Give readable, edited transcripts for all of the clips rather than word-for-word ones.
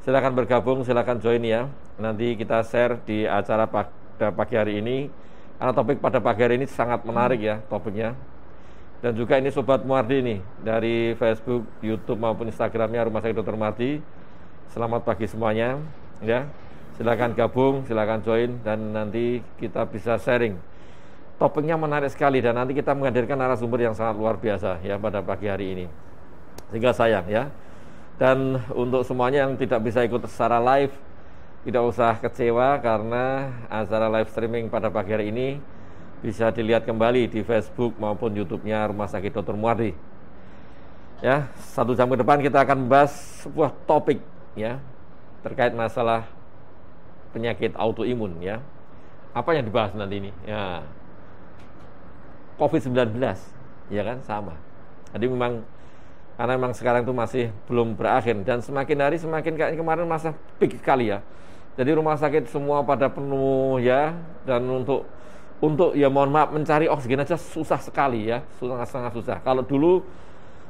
Silakan bergabung, silakan join ya. Nanti kita share di acara pada pagi hari ini. Karena topik pada pagi hari ini sangat menarik ya topiknya. Dan juga ini Sobat Muardi nih, dari Facebook, YouTube maupun Instagramnya Rumah Sakit Dr. Muardi. Selamat pagi semuanya ya. Silakan gabung, silakan join, dan nanti kita bisa sharing. Topiknya menarik sekali, dan nanti kita menghadirkan narasumber yang sangat luar biasa ya pada pagi hari ini. Sehingga sayang ya. Dan untuk semuanya yang tidak bisa ikut secara live, tidak usah kecewa karena acara live streaming pada pagi hari ini bisa dilihat kembali di Facebook maupun YouTube-nya Rumah Sakit Dr. Muardi. Ya, 1 jam ke depan kita akan membahas sebuah topik ya terkait masalah penyakit autoimun ya. Apa yang dibahas nanti ini? Ya, COVID-19, ya kan, sama. Jadi karena memang sekarang itu masih belum berakhir, dan semakin hari semakin kayak kemarin masa peak sekali ya. Jadi rumah sakit semua pada penuh ya, dan untuk ya mohon maaf mencari oksigen aja susah sekali ya, sangat susah. Kalau dulu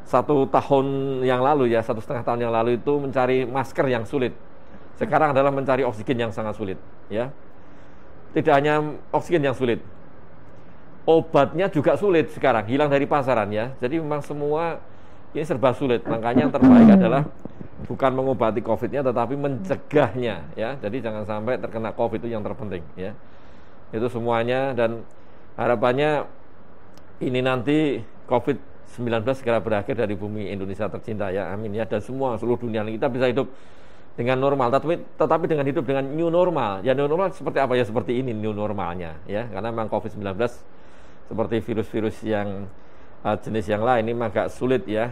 1 tahun yang lalu ya, 1,5 tahun yang lalu itu mencari masker yang sulit. Sekarang adalah mencari oksigen yang sangat sulit ya. Tidak hanya oksigen yang sulit, obatnya juga sulit sekarang, hilang dari pasaran ya. Jadi memang semua ini serba sulit. Makanya yang terbaik adalah bukan mengobati COVID-nya, tetapi mencegahnya ya. Jadi jangan sampai terkena COVID, itu yang terpenting ya. Itu semuanya, dan harapannya ini nanti COVID-19 segera berakhir dari bumi Indonesia tercinta ya. Amin ya. Dan seluruh dunia kita bisa hidup dengan normal, tetapi dengan hidup dengan new normal. Ya, new normal seperti apa ya? Seperti ini new normalnya ya. Karena memang COVID-19 seperti virus-virus yang jenis yang lain ini agak sulit ya.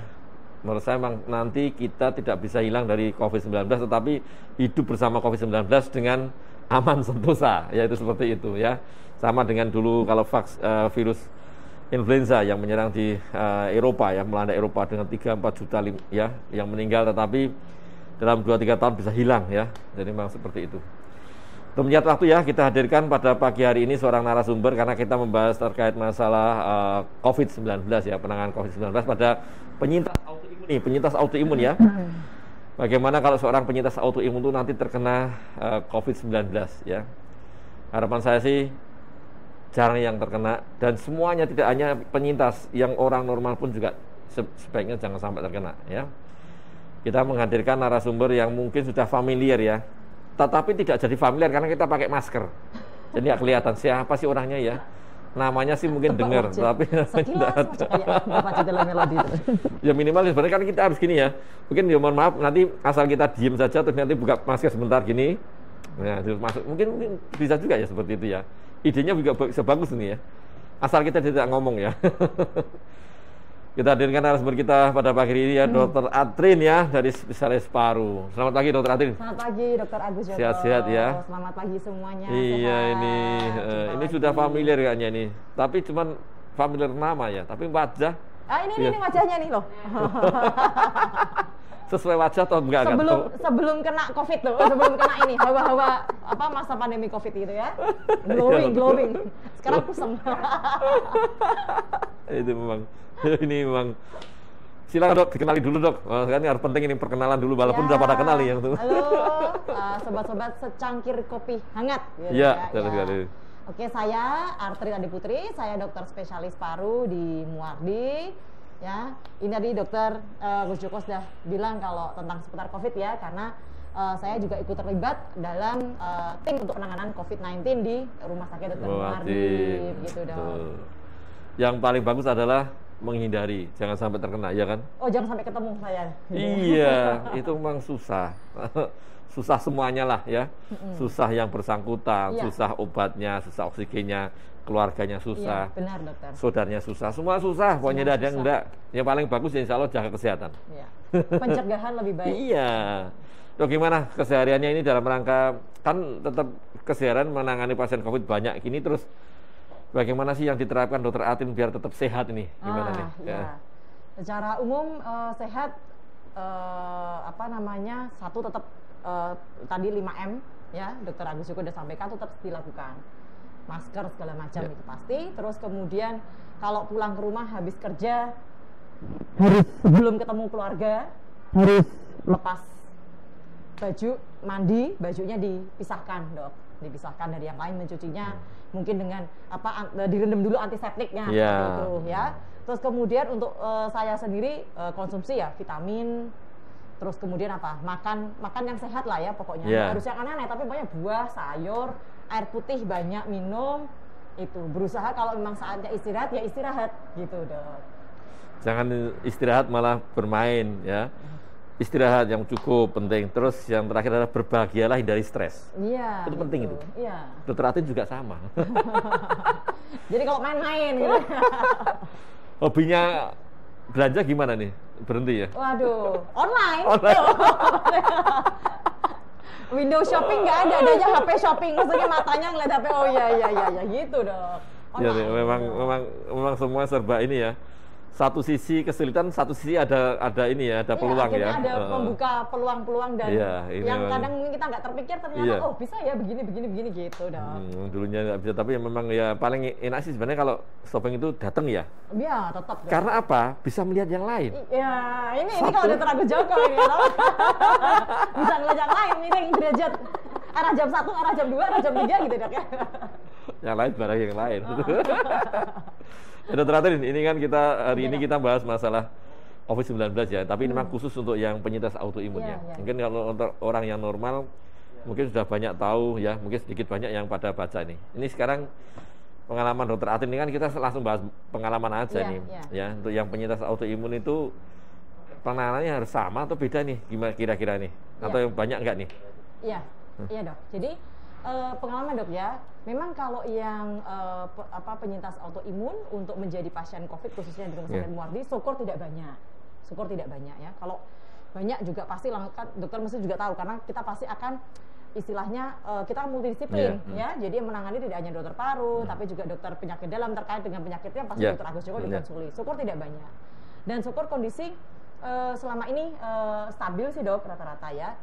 Menurut saya memang nanti kita tidak bisa hilang dari COVID-19, tetapi hidup bersama COVID-19 dengan aman sentosa, yaitu seperti itu ya. Sama dengan dulu kalau virus influenza yang menyerang di Eropa ya, melanda Eropa dengan 3-4 juta ya yang meninggal, tetapi dalam 2-3 tahun bisa hilang ya. Jadi memang seperti itu. Untuk menyat waktu ya, kita hadirkan pada pagi hari ini seorang narasumber karena kita membahas terkait masalah COVID-19 ya, penanganan COVID-19 pada penyintas autoimun ya. Bagaimana kalau seorang penyintas autoimun itu nanti terkena COVID-19 ya. Harapan saya sih jarang yang terkena, dan semuanya, tidak hanya penyintas, yang orang normal pun juga sebaiknya jangan sampai terkena ya. Kita menghadirkan narasumber yang mungkin sudah familiar ya, tetapi tidak jadi familiar karena kita pakai masker. Jadi nggak kelihatan siapa sih orangnya ya. Namanya sih mungkin dengar, tapi tidak ada. Ya minimal sebenarnya kan kita harus gini ya. Mungkin ya mohon maaf, nanti asal kita diem saja terus nanti buka masker sebentar gini. Nah, masuk mungkin bisa juga ya seperti itu ya. Idenya juga sebagus ini ya. Asal kita tidak ngomong ya. Kita hadirkan narasumber kita pada pagi ini ya, Dr. Atrin ya, dari spesialis paru. Selamat pagi Dr. Atrin. Selamat pagi Dr. Agus Joko. Sehat-sehat ya. Selamat pagi semuanya. Iya, sehat. Ini sudah familiar kayaknya ini. Tapi cuman familiar nama ya, tapi wajah. Ini wajahnya nih loh. Sesuai wajah atau enggak? Sebelum kena COVID tuh, sebelum kena ini hawa-hawa apa masa pandemi COVID gitu ya. Glowing. Sekarang kusam. Itu memang. Ini memang. Silakan Dok, dikenali dulu Dok. Kan harus penting ini perkenalan dulu, walaupun udah pada kenal yang tuh. Halo, sobat-sobat secangkir kopi hangat. Iya, ya. Oke, saya Artrin Adi Putri, saya dokter spesialis paru di Muardi. Ya, ini tadi Dokter Gus Joko sudah bilang kalau tentang seputar COVID ya, karena saya juga ikut terlibat dalam tim untuk penanganan COVID-19 di Rumah Sakit Dr. Muardi. Gitu dong. Yang paling bagus adalah menghindari, jangan sampai terkena, ya kan? Oh, jangan sampai ketemu saya. Iya, itu memang susah. Susah semuanya lah ya. Susah yang bersangkutan, susah obatnya, susah oksigennya, keluarganya susah. Iya, benar Dokter. Saudaranya susah, semua susah. Pokoknya tidak ada yang enggak. Yang paling bagus ya insya Allah jaga kesehatan. Iya. Pencegahan lebih baik. Iya. Dok, gimana kesehariannya ini dalam rangka, kan tetap keseharian menangani pasien COVID banyak gini, terus bagaimana sih yang diterapkan Dokter Atrin biar tetap sehat ini? Gimana nih? Ya. Secara umum sehat satu tetap tadi 5M ya, Dokter Agus juga udah sampaikan, tetap dilakukan. Masker segala macam itu pasti. Terus kemudian kalau pulang ke rumah habis kerja harus sebelum ketemu keluarga harus lepas baju mandi, bajunya dipisahkan dok, dipisahkan dari yang lain, mencucinya mungkin dengan direndam dulu antiseptiknya seperti itu ya. Terus kemudian untuk saya sendiri konsumsi ya vitamin, terus kemudian makan yang sehat lah ya pokoknya, harus yang aneh-aneh tapi banyak buah, sayur, air putih banyak minum, itu berusaha kalau memang saatnya istirahat ya istirahat gitu dok. Jangan istirahat malah bermain ya. Istirahat yang cukup penting. Terus yang terakhir adalah berbahagialah, hindari stres. Iya. Itu penting itu. Iya. Dokter Atin juga sama. Jadi kalau main-main gitu. Hobinya belanja gimana nih? Berhenti ya? Waduh, online. Window shopping nggak ada, adanya HP shopping. Maksudnya matanya ngeliat HP, oh iya gitu dong. Ya, memang semua serba ini ya. Satu sisi kesulitan, satu sisi ada ini ya, ada peluang ya. Ada membuka peluang-peluang dan yang memang, kadang mungkin kita nggak terpikir ternyata oh bisa ya begini gitu dong. Dulunya nggak bisa, tapi memang ya paling enak sih sebenarnya kalau shopping itu datang ya. Iya tetap. Karena apa? Bisa melihat yang lain. Iya ini kalau Dokter Agus Joko ini bisa melihat yang lain, ini yang derajat arah jam 1, arah jam 2, arah jam 3 gitu dok ya. Yang lain barang yang lain. Ya, Dokter Atin, ini kan kita hari ini kita bahas masalah COVID-19 ya, tapi ini memang khusus untuk yang penyintas autoimun ya. Mungkin kalau untuk orang yang normal mungkin sudah banyak tahu ya, mungkin sedikit banyak yang pada baca ini. Ini sekarang pengalaman Dokter Atin ini kan kita langsung bahas pengalaman aja nih. Ya, untuk yang penyintas autoimun itu penanganannya harus sama atau beda nih? Gimana kira-kira nih? Atau yang banyak enggak nih? Iya dok. Jadi pengalaman dok ya, memang kalau yang penyintas autoimun untuk menjadi pasien COVID khususnya di rumah sakit Muardi, syukur tidak banyak ya. Kalau banyak juga pasti dokter mesti juga tahu, karena kita pasti akan istilahnya kita multidisiplin ya. Jadi yang menangani tidak hanya dokter paru, tapi juga dokter penyakit dalam terkait dengan penyakitnya pasti Dokter Agus Joko dikonsuli. Syukur tidak banyak. Dan syukur kondisi selama ini stabil sih dok rata-rata ya.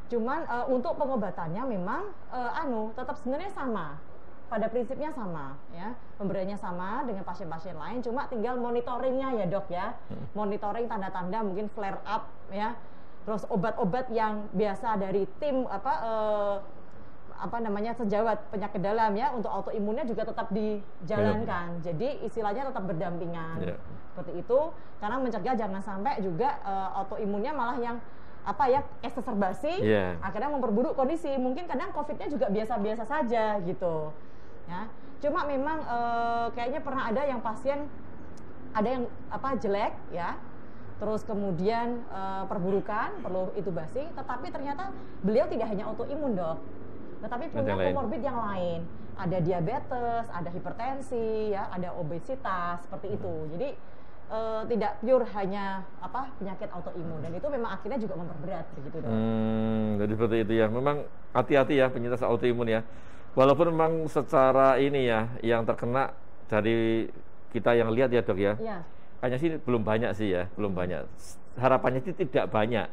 Cuman untuk pengobatannya memang tetap sebenarnya sama, pada prinsipnya sama ya, pemberiannya sama dengan pasien-pasien lain, cuma tinggal monitoringnya ya dok ya, monitoring tanda-tanda mungkin flare up ya, terus obat-obat yang biasa dari tim sejawat penyakit dalam ya untuk autoimunnya juga tetap dijalankan, jadi istilahnya tetap berdampingan seperti itu, karena mencegah jangan sampai juga autoimunnya malah yang exacerbasi, akhirnya memperburuk kondisi. Mungkin kadang COVID-nya juga biasa-biasa saja gitu ya. Cuma memang kayaknya pernah ada yang pasien ada yang jelek ya, terus kemudian perburukan, perlu intubasi, tetapi ternyata beliau tidak hanya autoimun dok, tetapi punya komorbid yang lain, ada diabetes, ada hipertensi ya, ada obesitas seperti itu. Jadi tidak pure hanya penyakit autoimun, dan itu memang akhirnya juga memperberat begitu dok. Jadi seperti itu ya. Memang hati-hati ya penyintas autoimun ya. Walaupun memang secara ini ya yang terkena dari kita yang lihat ya dok ya. Kayaknya sih belum banyak sih ya, belum banyak. Harapannya sih tidak banyak.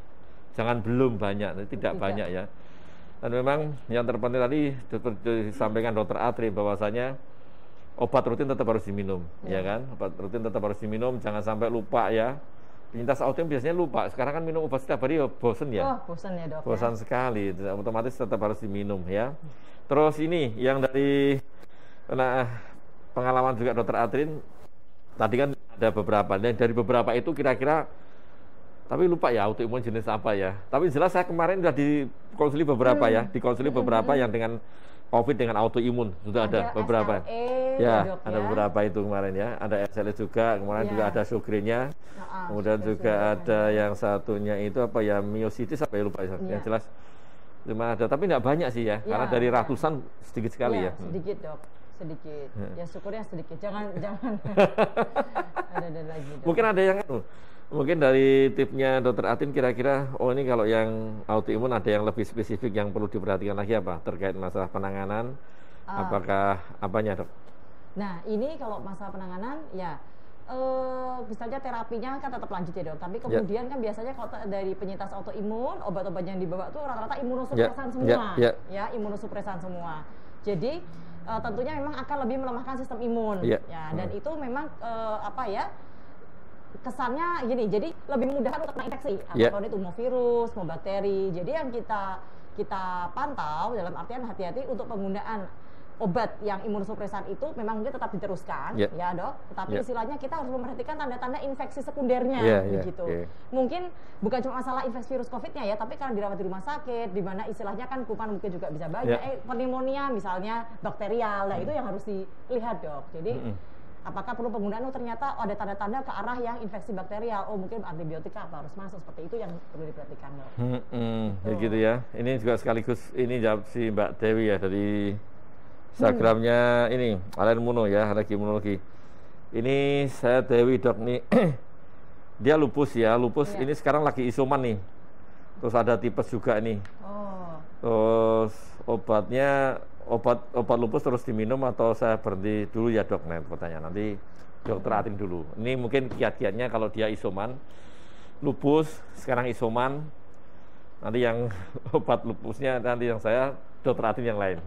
Jangan belum banyak, tidak banyak ya. Dan memang yang terpenting tadi disampaikan Dokter Atri bahwasanya obat rutin tetap harus diminum, ya kan? Obat rutin tetap harus diminum, jangan sampai lupa ya. Penyintas autoimun biasanya lupa. Sekarang kan minum obat setiap hari bosen ya. Bosen ya dok. Bosan sekali, otomatis tetap harus diminum ya. Terus ini yang dari pengalaman juga Dokter Atrin, tadi kan ada beberapa, dan dari beberapa itu kira-kira, tapi lupa ya autoimun jenis apa ya. Tapi jelas saya kemarin sudah dikonsuli beberapa ya, beberapa yang dengan COVID dengan autoimun sudah ada beberapa. Ada beberapa itu kemarin ya. Ada SLE juga, kemarin juga ada Sjogrennya. Kemudian juga ada yang satunya itu myositis lupa ya. Yang jelas cuma ada, tapi tidak banyak sih ya. Karena dari ratusan sedikit sekali ya. Sedikit dok, sedikit. Ya syukurnya sedikit. Jangan ada lagi. Dok. Mungkin ada yang mungkin dari tipnya Dokter Atin kira-kira, ini kalau yang autoimun ada yang lebih spesifik yang perlu diperhatikan lagi apa terkait masalah penanganan, apakah apanya dok? Nah ini kalau masalah penanganan ya misalnya terapinya kan tetap lanjut ya dok, tapi kemudian kan biasanya kalau dari penyintas autoimun obat-obat yang dibawa tuh rata-rata imunosupresan semua, ya imunosupresan semua. Jadi tentunya memang akan lebih melemahkan sistem imun, ya dan itu memang kesannya gini, jadi lebih mudah untuk kena infeksi, apapun itu mau virus, mau bakteri. Jadi yang kita pantau dalam artian hati-hati untuk penggunaan obat yang imunosupresan itu memang mungkin tetap diteruskan, ya dok. Tetapi istilahnya kita harus memperhatikan tanda-tanda infeksi sekundernya, begitu. Mungkin bukan cuma masalah infeksi virus COVID-nya ya, tapi karena dirawat di rumah sakit, di mana istilahnya kan kuman mungkin juga bisa banyak, pneumonia misalnya bakterial, nah itu yang harus dilihat dok. Jadi apakah perlu penggunaan, ternyata ada tanda-tanda ke arah yang infeksi bakterial, mungkin antibiotika apa harus masuk, seperti itu yang perlu diperhatikan dok. Ya gitu ya. Ini juga sekaligus ini jawab si Mbak Dewi ya dari Instagramnya ini alergi imunologi. Ini saya Dewi dok nih. Dia lupus ya, ini sekarang lagi isoman nih. Terus ada tipes juga nih. Terus obat lupus terus diminum atau saya berhenti dulu ya dok? Nah pertanyaan nanti dokter Atin dulu. Ini mungkin kiat-kiatnya kalau dia isoman, lupus sekarang isoman. Nanti yang obat lupusnya nanti yang saya dokter Atin yang lain.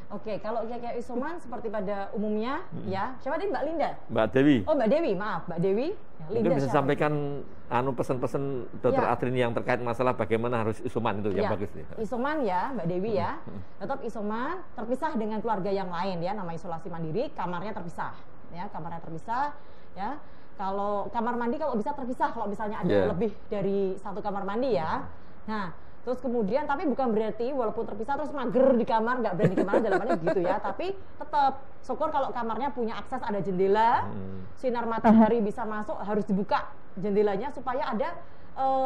Oke, kalau kayak isoman seperti pada umumnya ya. Siapa tadi Mbak Linda? Mbak Dewi. Oh Mbak Dewi, maaf Mbak Dewi. Ya, Linda mungkin bisa sampaikan pesan-pesan dokter Adrin yang terkait masalah bagaimana harus isoman itu yang bagus nih. Isoman ya Mbak Dewi ya. Tetap isoman terpisah dengan keluarga yang lain ya, nama isolasi mandiri, kamarnya terpisah ya, kamarnya terpisah ya. Kalau kamar mandi kalau bisa terpisah, kalau misalnya ada lebih dari satu kamar mandi ya. Nah, terus kemudian tapi bukan berarti walaupun terpisah terus mager di kamar, nggak berani kemana dalamannya gitu ya. Tapi tetap syukur kalau kamarnya punya akses, ada jendela, sinar matahari bisa masuk, harus dibuka jendelanya supaya ada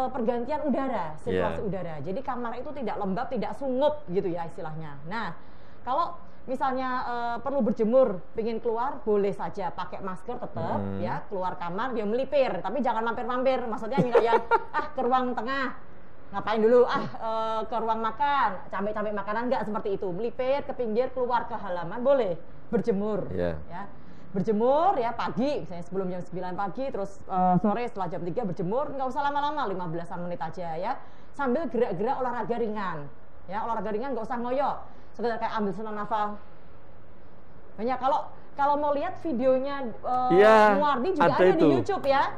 pergantian udara, sirkulasi udara. Jadi kamar itu tidak lembab, tidak sungup gitu ya istilahnya. Nah, kalau misalnya perlu berjemur, pengen keluar, boleh saja pakai masker tetap ya, keluar kamar dia melipir, tapi jangan mampir-mampir. Maksudnya nggak yang ke ruang tengah, ngapain dulu ke ruang makan, cabai-cabai makanan, nggak seperti itu. Melipir ke pinggir, keluar ke halaman, boleh berjemur ya. Berjemur ya pagi, misalnya sebelum jam 9 pagi, terus sore setelah jam 3 berjemur, nggak usah lama-lama, 15-an menit aja ya, sambil gerak-gerak olahraga ringan ya, olahraga ringan nggak usah ngoyo, sekedar kayak ambil senam nafas. Banyak kalau mau lihat videonya Muardi juga ada di YouTube ya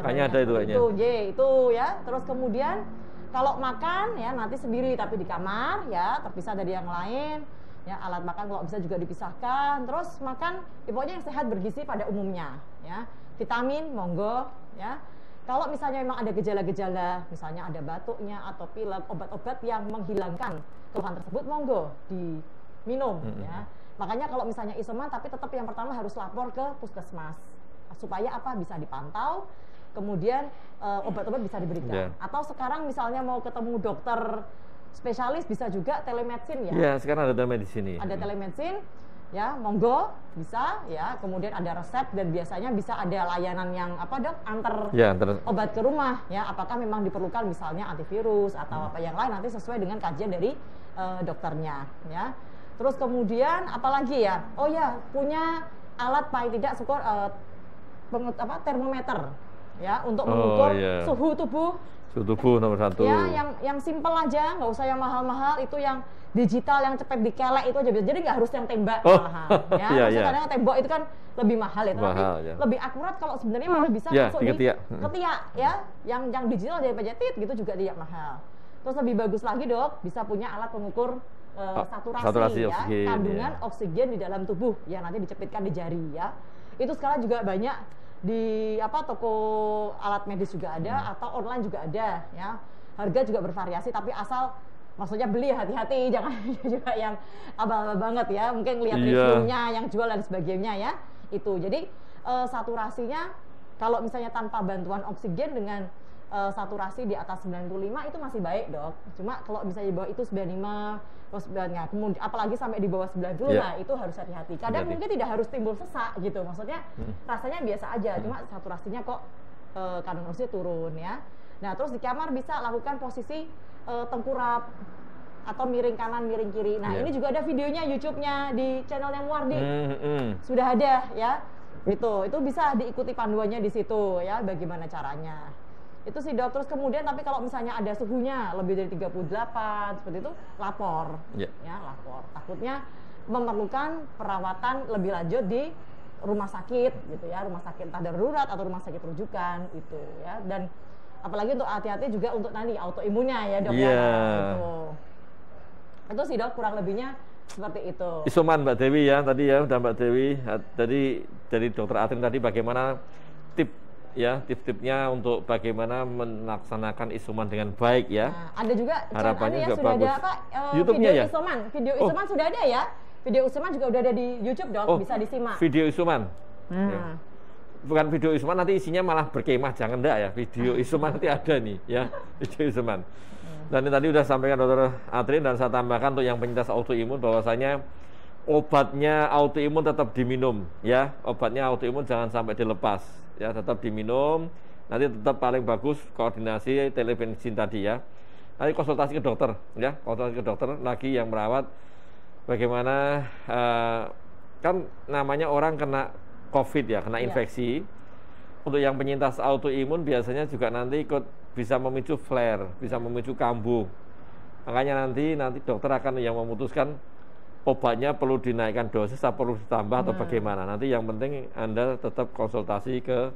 kayaknya ada itu ya. Terus kemudian kalau makan ya nanti sendiri tapi di kamar ya, terpisah dari yang lain ya, alat makan kalau bisa juga dipisahkan. Terus makan pokoknya yang sehat bergizi pada umumnya ya, vitamin monggo ya. Kalau misalnya memang ada gejala-gejala, misalnya ada batuknya atau pilek, obat-obat yang menghilangkan keluhan tersebut monggo diminum ya. Makanya kalau misalnya isoman tapi tetap yang pertama harus lapor ke puskesmas supaya apa, bisa dipantau, kemudian obat-obat bisa diberikan. Atau sekarang misalnya mau ketemu dokter spesialis bisa juga telemedicine ya. Iya, sekarang ada telemedicine. Ada telemedicine ya, monggo bisa ya. Kemudian ada resep dan biasanya bisa ada layanan yang apa dok, antar obat ke rumah ya. Apakah memang diperlukan misalnya antivirus atau apa yang lain, nanti sesuai dengan kajian dari dokternya ya. Terus kemudian apalagi ya, punya alat paling tidak syukur termometer ya, untuk mengukur suhu tubuh. Suhu tubuh nomor 1 ya, yang simple aja, nggak usah yang mahal-mahal, itu yang digital yang cepet dikelek itu aja bisa. Jadi nggak harus yang tembak mahal ya. Kadang tembok itu kan lebih mahal ya, tapi lebih akurat kalau sebenarnya malah bisa masuk di ketiak ya, yang digital jadi pejetit gitu juga tidak mahal. Terus lebih bagus lagi dok, bisa punya alat pengukur saturasi ya, kandungan oksigen di dalam tubuh yang nanti dicepitkan di jari ya. Itu sekarang juga banyak di toko alat medis juga ada, atau online juga ada ya. Harga juga bervariasi, tapi asal maksudnya beli hati-hati, jangan juga yang abal-abal banget ya. Mungkin lihat reviewnya yang jual dan sebagainya ya. Itu jadi saturasinya kalau misalnya tanpa bantuan oksigen dengan saturasi di atas 95 itu masih baik dok. Cuma kalau misalnya di bawah itu 95 kemudian apalagi sampai di bawah 90 nah itu harus hati-hati. Kadang mungkin tidak harus timbul sesak gitu, maksudnya rasanya biasa aja, cuma saturasinya kok kandungan oksigen turun ya. Nah terus di kamar bisa lakukan posisi tengkurap atau miring kanan miring kiri. Nah ini juga ada videonya YouTube-nya di channelnya Muardi, sudah ada ya. Itu bisa diikuti panduannya di situ ya, bagaimana caranya. Itu sih dok. Terus kemudian tapi kalau misalnya ada suhunya lebih dari 38 seperti itu, lapor ya, lapor. Takutnya memerlukan perawatan lebih lanjut di rumah sakit gitu ya, rumah sakit entah darurat atau rumah sakit rujukan itu ya. Dan apalagi untuk hati-hati juga untuk nanti autoimunnya ya dok ya. Itu sih dok kurang lebihnya seperti itu. Isoman Mbak Dewi ya tadi ya, udah Mbak Dewi tadi dari Dokter Atrin tadi bagaimana tips-tipsnya untuk bagaimana melaksanakan isoman dengan baik ya. Nah, ada juga harapannya juga sudah bagus. ada apa YouTube-nya video ya? Video isoman sudah ada ya. Video isoman juga udah ada di YouTube dok, bisa disimak. Video isoman. Ya. Bukan video isoman nanti isinya malah berkemah, jangan enggak ya. Video isoman nanti ada nih ya, video isoman. Dan ini tadi udah sampaikan Dokter Atrin dan saya tambahkan untuk yang penyintas autoimun bahwasanya obatnya autoimun tetap diminum ya. Obatnya autoimun jangan sampai dilepas ya, tetap diminum. Nanti tetap paling bagus koordinasi telemedicine tadi ya. Nanti konsultasi ke dokter ya, konsultasi ke dokter lagi yang merawat. Bagaimana kan namanya orang kena COVID ya, kena infeksi. Untuk yang penyintas autoimun biasanya juga nanti ikut bisa memicu flare, bisa memicu kambuh. Makanya nanti dokter akan yang memutuskan obatnya perlu dinaikkan dosis atau perlu ditambah atau bagaimana. Nanti yang penting Anda tetap konsultasi ke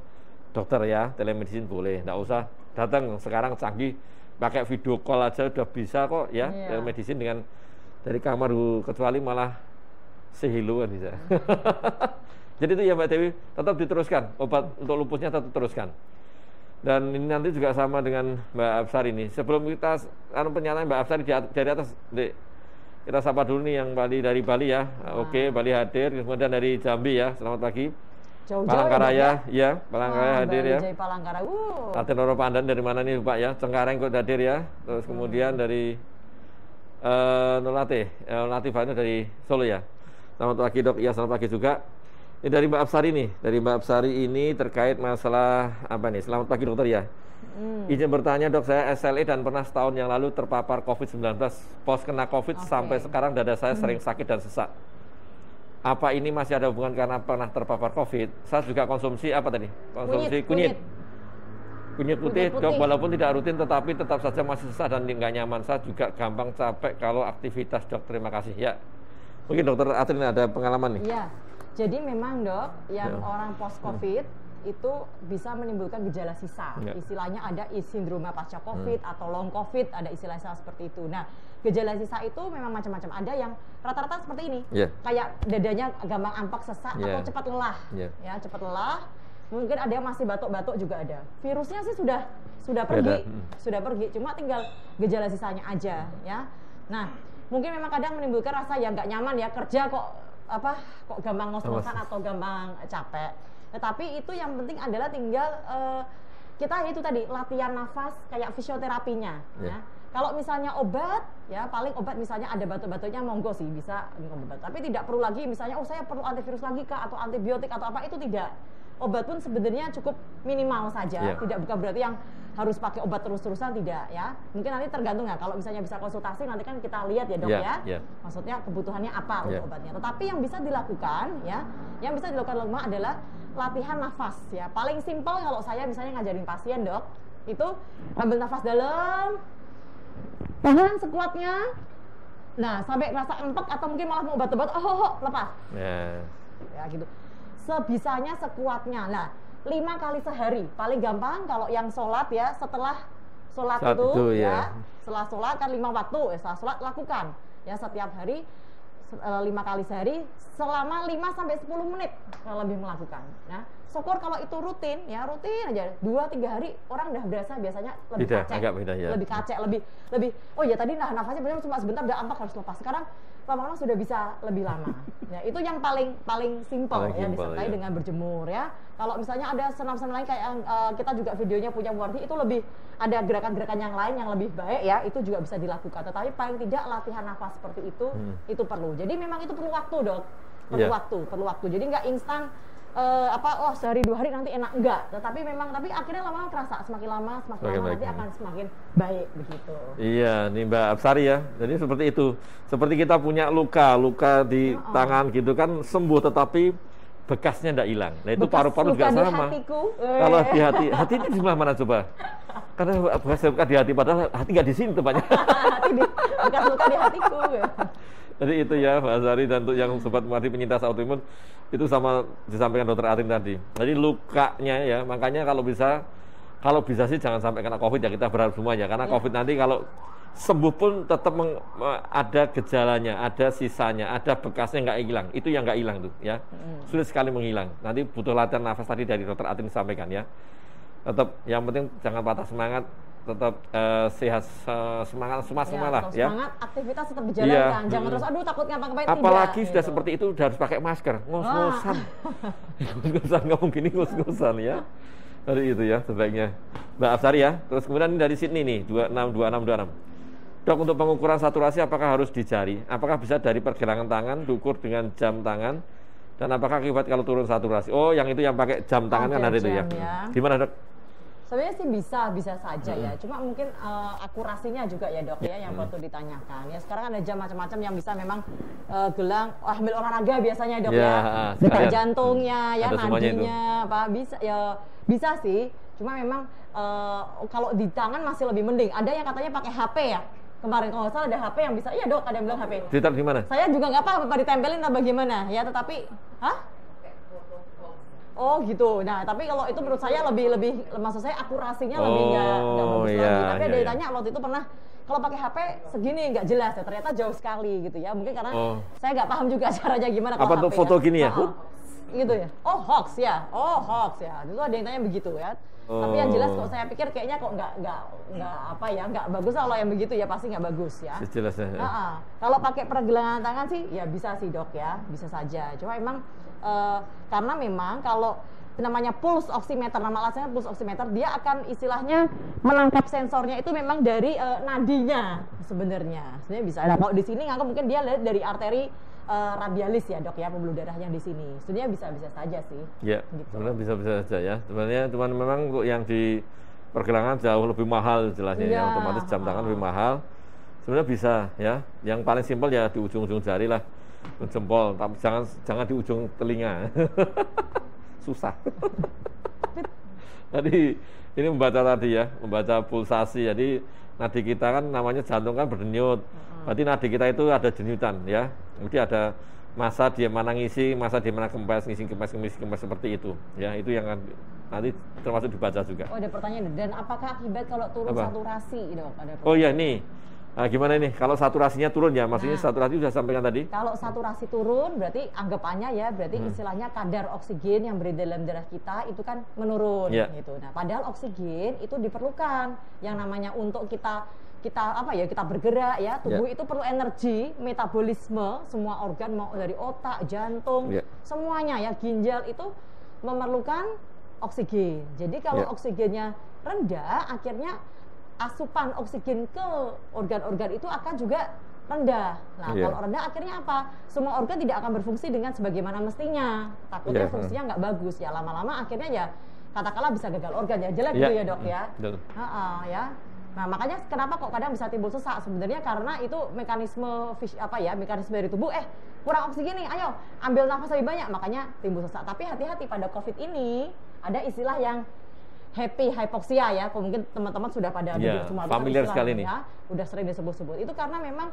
dokter ya, telemedicine boleh. Nggak usah datang, sekarang canggih, pakai video call aja udah bisa kok ya, telemedicine dengan dari kamar, kecuali malah sehiluan bisa. Jadi itu ya Mbak Dewi, tetap diteruskan, obat untuk lupusnya tetap teruskan. Dan ini nanti juga sama dengan Mbak Absar ini. Sebelum kita pernyataan Mbak Absar dari atas, Dek, kita sapa dulu nih yang dari Bali ya. Oke, Bali hadir. Kemudian dari Jambi ya, selamat pagi. Palangkaraya ya, Palangkaraya hadir ya. Palangkaraya. Raden Roro Pandan dari mana nih Pak ya? Cengkareng kok hadir ya. Terus kemudian dari Latif dari Solo ya. Selamat pagi dok. Iya selamat pagi juga. Ini dari Mbak Absari nih, dari Mbak Absari ini terkait masalah apa nih? Selamat pagi dokter ya. Izin bertanya dok, saya SLE dan pernah setahun yang lalu terpapar COVID-19. Pos kena COVID sampai sekarang dada saya sering sakit dan sesak. Apa ini masih ada hubungan karena pernah terpapar COVID? Saya juga konsumsi apa tadi? Konsumsi kunyit putih dok, walaupun tidak rutin tetapi tetap saja masih sesak dan nggak nyaman. Saya juga gampang capek kalau aktivitas dok. Terima kasih ya. Mungkin dokter Atrin ada pengalaman nih. Iya. Jadi memang dok, yang orang post COVID itu bisa menimbulkan gejala sisa. Istilahnya ada sindroma pasca COVID atau long COVID, ada istilah-istilah seperti itu. Nah, gejala sisa itu memang macam-macam. Ada yang rata-rata seperti ini, kayak dadanya gampang ampak, sesak atau cepat lelah. Ya, cepat lelah. Mungkin ada yang masih batuk-batuk juga ada. Virusnya sih sudah pergi, cuma tinggal gejala sisanya aja. Ya. Nah, mungkin memang kadang menimbulkan rasa yang nggak nyaman ya, kerja kok gampang ngos-ngosan atau gampang capek. Tetapi itu yang penting adalah tinggal kita itu tadi latihan nafas kayak fisioterapinya. Ya. Kalau misalnya obat, ya paling obat misalnya ada batuk-batuknya monggo sih bisa obat. Tapi tidak perlu lagi misalnya saya perlu antivirus lagi kah atau antibiotik atau apa, itu tidak. Obat pun sebenarnya cukup minimal saja, tidak bukan berarti yang harus pakai obat terus-terusan, tidak ya. Mungkin nanti tergantung ya, kalau misalnya bisa konsultasi nanti kan kita lihat ya dok maksudnya kebutuhannya apa untuk obatnya. Tetapi yang bisa dilakukan ya, yang bisa dilakukan rumah adalah latihan nafas ya. Paling simpel kalau saya misalnya ngajarin pasien dok, itu ambil nafas dalam, tahan sekuatnya, nah sampai rasa empek atau mungkin malah mau batuk-batuk, lepas ya gitu, sebisanya sekuatnya. Nah 5 kali sehari, paling gampang kalau yang sholat ya, setelah sholat itu ya, setelah sholat kan 5 waktu ya, setelah sholat lakukan ya setiap hari 5 kali sehari selama 5-10 menit kalau lebih melakukan. Nah, syukur kalau itu rutin ya, rutin aja 2-3 hari orang udah berasa biasanya lebih kacek, lebih oh ya tadi nafasnya benar cuma sebentar udah ampak harus lepas. Sekarang lama-lama sudah bisa lebih lama. Ya, itu yang paling simpel ya, disertai dengan berjemur ya. Kalau misalnya ada senam-senam lain kayak kita juga videonya punya Muardi, itu lebih ada gerakan-gerakan yang lain yang lebih baik ya, itu juga bisa dilakukan. Tetapi paling tidak latihan nafas seperti itu perlu. Jadi memang itu perlu waktu dok, perlu waktu. Jadi nggak instan sehari 2 hari nanti enak, enggak. Tapi akhirnya lama-lama terasa, semakin lama nanti akan semakin baik begitu. Iya, nih Mbak Absari ya. Jadi seperti itu. Seperti kita punya luka di tangan gitu kan, sembuh tetapi bekasnya tidak hilang. Nah itu paru-paru juga sama. Kalau di hati itu di mana coba? Karena bekas luka di hati, padahal hati nggak di sini tempatnya. Bekas luka di hatiku. Ya. Jadi itu ya Pak Azhari, dan untuk yang sobat Muardi penyintas autoimun itu sama disampaikan Dokter Atin tadi. Jadi lukanya ya, makanya kalau bisa sih jangan sampai kena COVID ya, kita berharap semuanya. Karena Iya. COVID nanti kalau sembuh pun tetap ada gejalanya, ada sisanya, ada bekasnya nggak hilang. Itu yang nggak hilang tuh ya. Sulit sekali menghilang. Nanti butuh latihan nafas tadi dari Dokter Atin disampaikan ya. Tetap yang penting jangan patah semangat, tetap sehat, semangat semua lah tetap ya. Semangat, aktivitas tetap dijalankan. Iya. Jangan terus aduh takut ngapa-ngapain. Apalagi tidak, sudah gitu. seperti itu udah harus pakai masker, ngos-ngosan. Ngos-ngosan ngomong gini, ngos-ngosan ya. Dari itu ya sebaiknya. Mbak Afsari ya. Terus kemudian dari Sydney nih 262626. Dok, untuk pengukuran saturasi apakah harus di jari? Apakah bisa dari pergelangan tangan diukur dengan jam tangan? Dan apakah akibat kalau turun saturasi? Oh, yang itu yang pakai jam tangan kan ada itu ya. Gimana, Dok? Sebenarnya sih bisa saja ya. Cuma mungkin akurasinya juga ya dok ya yang perlu ditanyakan. Ya sekarang ada jam macam-macam yang bisa memang gelang ambil olahraga biasanya dok ya. Detak jantungnya ya, nadinya apa bisa ya bisa sih. Cuma memang kalau di tangan masih lebih mending. Ada yang katanya pakai HP ya. Kemarin kalau nggak salah ada HP yang bisa. Iya dok, ada yang bilang HP. Ditaruh di mana? Saya juga nggak paham apa ditempelin atau bagaimana ya. Tetapi, Oh gitu. Nah, tapi kalau itu menurut saya lebih maksud saya akurasinya lebih nggak bagus lagi. Tapi ada yang tanya waktu itu pernah kalau pakai HP segini nggak jelas ya, ternyata jauh sekali gitu ya. Mungkin karena saya nggak paham juga caranya gimana kalau apa HP. Apa tuh foto ya. gini ya? Gitu ya. Oh hoax ya. Itu ada yang tanya begitu ya. Tapi yang jelas kok saya pikir kayaknya kok nggak bagus kalau yang begitu ya pasti nggak bagus ya. Jelasnya. Kalau pakai pergelangan tangan sih ya bisa sih dok ya, bisa saja. Cuma emang karena memang kalau namanya pulse oximeter, nama alatnya pulse oximeter, dia akan istilahnya menangkap sensornya itu memang dari nadinya sebenarnya bisa. Nah, kalau di sini nganggap mungkin dia lihat dari arteri radialis ya dok ya, pembuluh darah yang di sini. Sebenarnya bisa saja sih. Ya, gitu. sebenarnya bisa saja ya. Sebenarnya cuman memang yang di pergelangan jauh lebih mahal jelasnya ya, otomatis jam tangan lebih mahal. Sebenarnya bisa ya. Yang paling simpel ya di ujung-ujung jari lah. Jempol, tapi jangan di ujung telinga. Susah. Jadi ini membaca tadi ya, membaca pulsasi. Jadi nadi kita kan namanya jantung kan berdenyut. Berarti nadi kita itu ada denyutan ya. Jadi ada masa dia mana ngisi, masa dia mana kempes, ngisi kempes seperti itu. Ya, itu yang nanti termasuk dibaca juga. Oh, ada pertanyaan. Dan apakah akibat kalau turun saturasi, dok? Oh ya, nih. Nah, gimana ini? Kalau saturasinya turun ya, maksudnya saturasi sudah sampaikan tadi. Kalau saturasi turun, berarti anggapannya ya, berarti istilahnya kadar oksigen yang beredar dalam darah kita itu kan menurun, gitu. Nah, padahal oksigen itu diperlukan, yang namanya untuk kita bergerak ya, tubuh itu perlu energi, metabolisme, semua organ mau dari otak, jantung, semuanya ya, ginjal itu memerlukan oksigen. Jadi kalau oksigennya rendah, akhirnya asupan oksigen ke organ-organ itu akan juga rendah. Nah, kalau rendah akhirnya apa? Semua organ tidak akan berfungsi dengan sebagaimana mestinya. Takutnya fungsinya nggak bagus ya. Lama-lama akhirnya ya katakanlah bisa gagal organ ya, jelek gitu ya dok ya. Ya. Nah, makanya kenapa kok kadang bisa timbul sesak? Sebenarnya karena itu mekanisme mekanisme dari tubuh kurang oksigen nih, ayo ambil nafas lebih banyak, makanya timbul sesak. Tapi hati-hati pada COVID ini ada istilah yang happy hypoxia ya, mungkin teman-teman sudah pada semua familiar sekali nih. Ya, udah sering disebut-sebut. Itu karena memang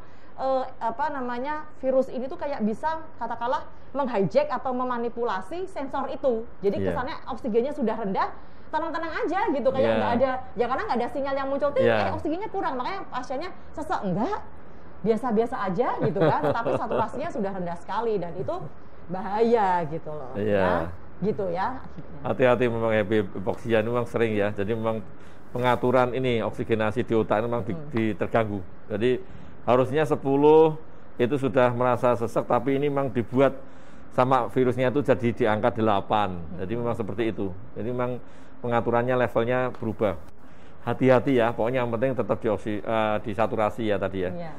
virus ini tuh kayak bisa katakanlah menghijack atau memanipulasi sensor itu. Jadi kesannya oksigennya sudah rendah, tenang-tenang aja gitu, kayak nggak ada, ya karena nggak ada sinyal yang muncul, oksigennya kurang, makanya pasiennya sesak, enggak, biasa-biasa aja gitu kan, tetapi saturasinya sudah rendah sekali dan itu bahaya gitu loh. Ya. Gitu ya. Hati-hati memang hipoksia ini memang sering ya. Jadi memang pengaturan ini oksigenasi di otak memang terganggu. Jadi harusnya 10 itu sudah merasa sesak, tapi ini memang dibuat sama virusnya itu jadi di angka 8. Jadi memang seperti itu. Jadi memang pengaturannya levelnya berubah. Hati-hati ya. Pokoknya yang penting tetap disaturasi ya tadi ya.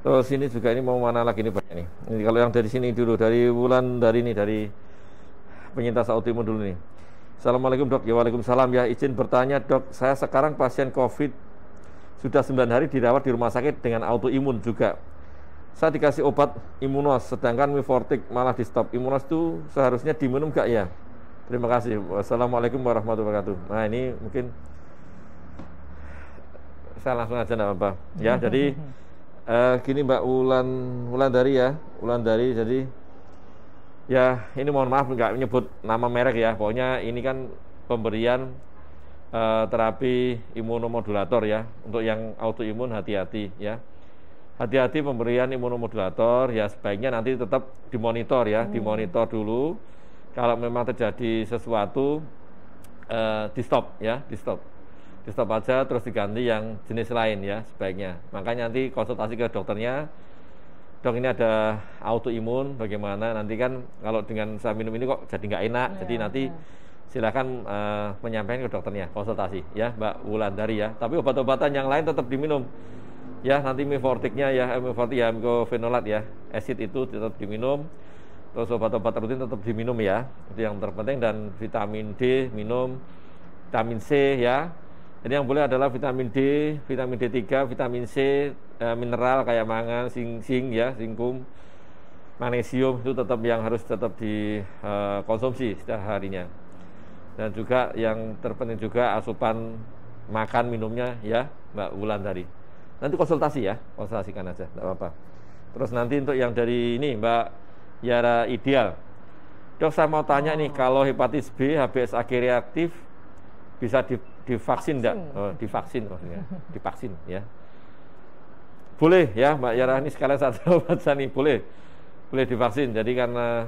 Terus ini juga ini mau mana lagi nih banyak nih. Ini kalau yang dari sini dulu, dari Wulan, dari penyintas autoimun dulu nih. Assalamualaikum dok. Ya waalaikumsalam ya. Izin bertanya dok, saya sekarang pasien COVID sudah 9 hari dirawat di rumah sakit dengan autoimun juga. Saya dikasih obat Imunos, sedangkan Mifortik malah di stop. Imunos itu seharusnya diminum gak ya? Terima kasih. Wassalamualaikum warahmatullahi wabarakatuh. Nah ini mungkin saya langsung aja enggak apa-apa. Ya jadi Gini Mbak Wulandari ya, Wulandari. Jadi ya ini mohon maaf nggak menyebut nama merek ya. Pokoknya ini kan pemberian terapi imunomodulator ya. Untuk yang autoimun hati-hati ya. Hati-hati pemberian imunomodulator ya, sebaiknya nanti tetap dimonitor ya, dimonitor dulu. Kalau memang terjadi sesuatu di stop ya, di stop aja, terus diganti yang jenis lain ya sebaiknya. Makanya nanti konsultasi ke dokternya, dok ini ada autoimun bagaimana, nanti kan kalau dengan saya minum ini kok jadi nggak enak, jadi nanti silakan menyampaikan ke dokternya, konsultasi ya Mbak Wulandari ya. Tapi obat-obatan yang lain tetap diminum ya, nanti mifortiknya ya, mifortik ya, mycophenolate ya, acid itu tetap diminum. Terus obat-obat rutin tetap diminum ya, itu yang terpenting. Dan vitamin D minum, vitamin C ya. Jadi yang boleh adalah vitamin D, vitamin D3, vitamin C, mineral kayak mangan, sing ya, singkum, magnesium itu tetap yang harus tetap dikonsumsi setiap harinya. Dan juga yang terpenting juga asupan makan minumnya ya Mbak Wulandari. Nanti konsultasi ya, konsultasikan aja, tidak apa-apa. Terus nanti untuk yang dari ini Mbak Yara Ideal, dok saya mau tanya nih, kalau hepatitis B, HBsAg reaktif bisa divaksin enggak? Oh, divaksin maksudnya, divaksin ya. Boleh ya Mbak Yara, ini sekalian satu obat saya nih, boleh divaksin. Jadi karena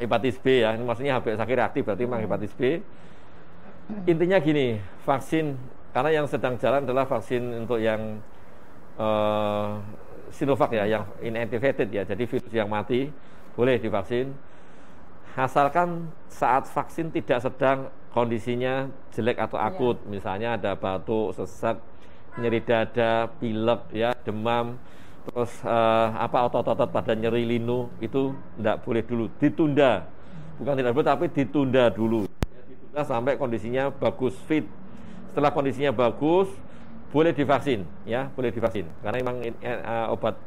hepatitis B ya, ini maksudnya HBsAg reaktif, berarti memang hepatitis B. Intinya gini, vaksin, karena yang sedang jalan adalah vaksin untuk yang Sinovac ya, yang inactivated ya, jadi virus yang mati boleh divaksin, asalkan saat vaksin tidak sedang kondisinya jelek atau akut, misalnya ada batuk, sesak, nyeri dada, pilek ya, demam, terus otot-otot pada nyeri linu, itu tidak boleh dulu, ditunda, bukan tidak boleh tapi ditunda dulu, ditunda sampai kondisinya bagus, fit. Setelah kondisinya bagus, boleh divaksin ya, boleh divaksin karena memang obat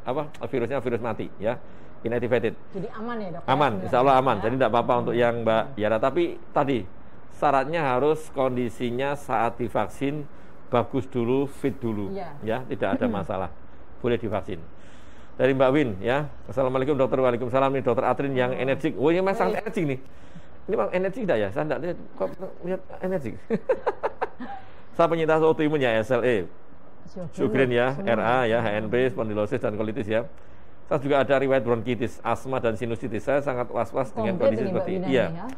virusnya virus mati ya, inactivated. Jadi aman ya dok? Aman, insya Allah aman. Jadi tidak apa-apa untuk yang Mbak Yara. Tapi tadi syaratnya harus kondisinya saat divaksin bagus dulu, fit dulu ya, tidak ada masalah, boleh divaksin. Dari Mbak Win ya, assalamualaikum dokter. Waalaikumsalam. Nih dokter Atrin yang energik. Oh ini memang sangat energik nih. Ini memang energik dah ya, saya tidak lihat energik. Saya penyintas autoimun ya, SLE, Sjogren ya, RA ya, HNP, spondylosis dan colitis ya. Saya juga ada riwayat bronkitis, asma dan sinusitis. Saya sangat was-was dengan kondisi seperti ini. Iya.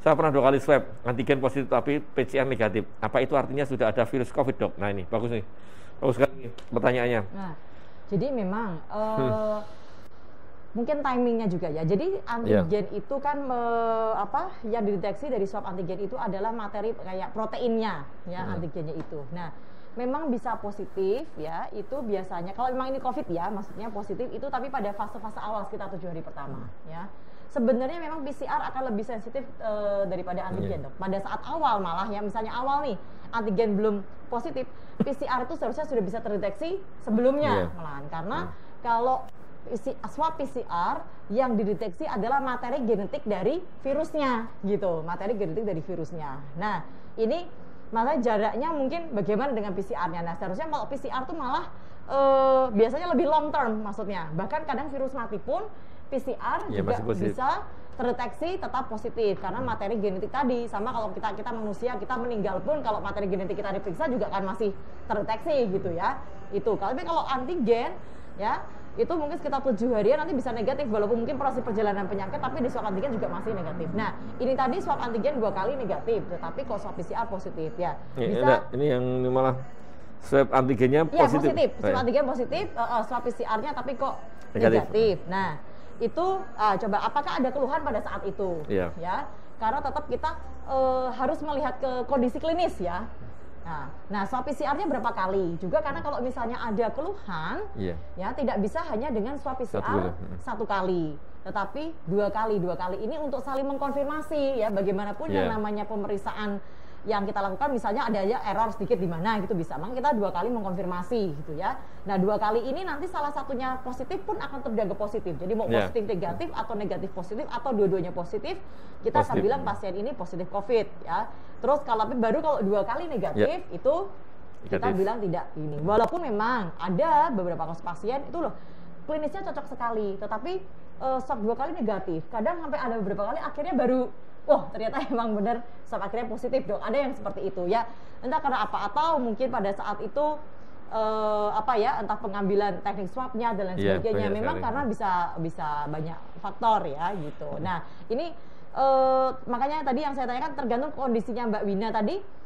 Saya pernah 2 kali swab, antigen positif tapi PCR negatif. Apa itu artinya sudah ada virus COVID dok? Nah ini bagus nih, bagus sekali pertanyaannya. Nah, jadi memang mungkin timingnya juga ya. Jadi antigen itu kan yang dideteksi dari swab antigen itu adalah materi kayak proteinnya ya, antigennya itu. Nah, memang bisa positif ya, itu biasanya kalau memang ini COVID ya, maksudnya positif itu tapi pada fase-fase awal sekitar 7 hari pertama ya. Sebenarnya memang PCR akan lebih sensitif daripada antigen dok. Pada saat awal malah ya, misalnya awal nih antigen belum positif, PCR itu seharusnya sudah bisa terdeteksi sebelumnya malahan, karena kalau swab PCR yang dideteksi adalah materi genetik dari virusnya gitu, materi genetik dari virusnya. Nah ini makanya jaraknya mungkin bagaimana dengan PCR-nya. Nah seharusnya kalau PCR tuh malah biasanya lebih long term, maksudnya bahkan kadang virus mati pun PCR juga bisa terdeteksi tetap positif karena materi genetik tadi. Sama kalau kita manusia, kita meninggal pun kalau materi genetik kita diperiksa juga kan masih terdeteksi gitu ya. Itu tapi kalau antigen ya itu mungkin sekitar 7 harian nanti bisa negatif, walaupun mungkin proses perjalanan penyakit tapi di swab antigen juga masih negatif. Nah ini tadi swab antigen 2 kali negatif, tetapi kalau swab PCR positif ya bisa. Ini yang malah swab antigennya positif. Ya positif, swab antigen positif, swab PCR-nya tapi kok negatif. Nah itu coba apakah ada keluhan pada saat itu ya, karena tetap kita harus melihat ke kondisi klinis ya. Nah swab PCR-nya berapa kali juga, karena kalau misalnya ada keluhan ya tidak bisa hanya dengan swab PCR satu kali, tetapi 2 kali ini untuk saling mengkonfirmasi ya, bagaimanapun yang namanya pemeriksaan yang kita lakukan, misalnya ada aja error sedikit di mana gitu bisa, maka kita 2 kali mengkonfirmasi gitu ya. Nah 2 kali ini nanti salah satunya positif pun akan terjaga positif, jadi mau positif negatif atau negatif positif atau dua-duanya positif, kita akan bilang pasien ini positif COVID ya. Terus kalau baru kalau 2 kali negatif itu kita bilang tidak ini. Walaupun memang ada beberapa kasus pasien itu loh klinisnya cocok sekali, tetapi swab 2 kali negatif. Kadang sampai ada beberapa kali akhirnya baru, wah ternyata emang bener swab akhirnya positif dong. Ada yang seperti itu ya. Entah karena apa, atau mungkin pada saat itu entah pengambilan teknik swabnya dan lain sebagainya. Memang karena bisa banyak faktor ya gitu. Nah ini makanya tadi yang saya tanyakan tergantung kondisinya Mbak Wina tadi.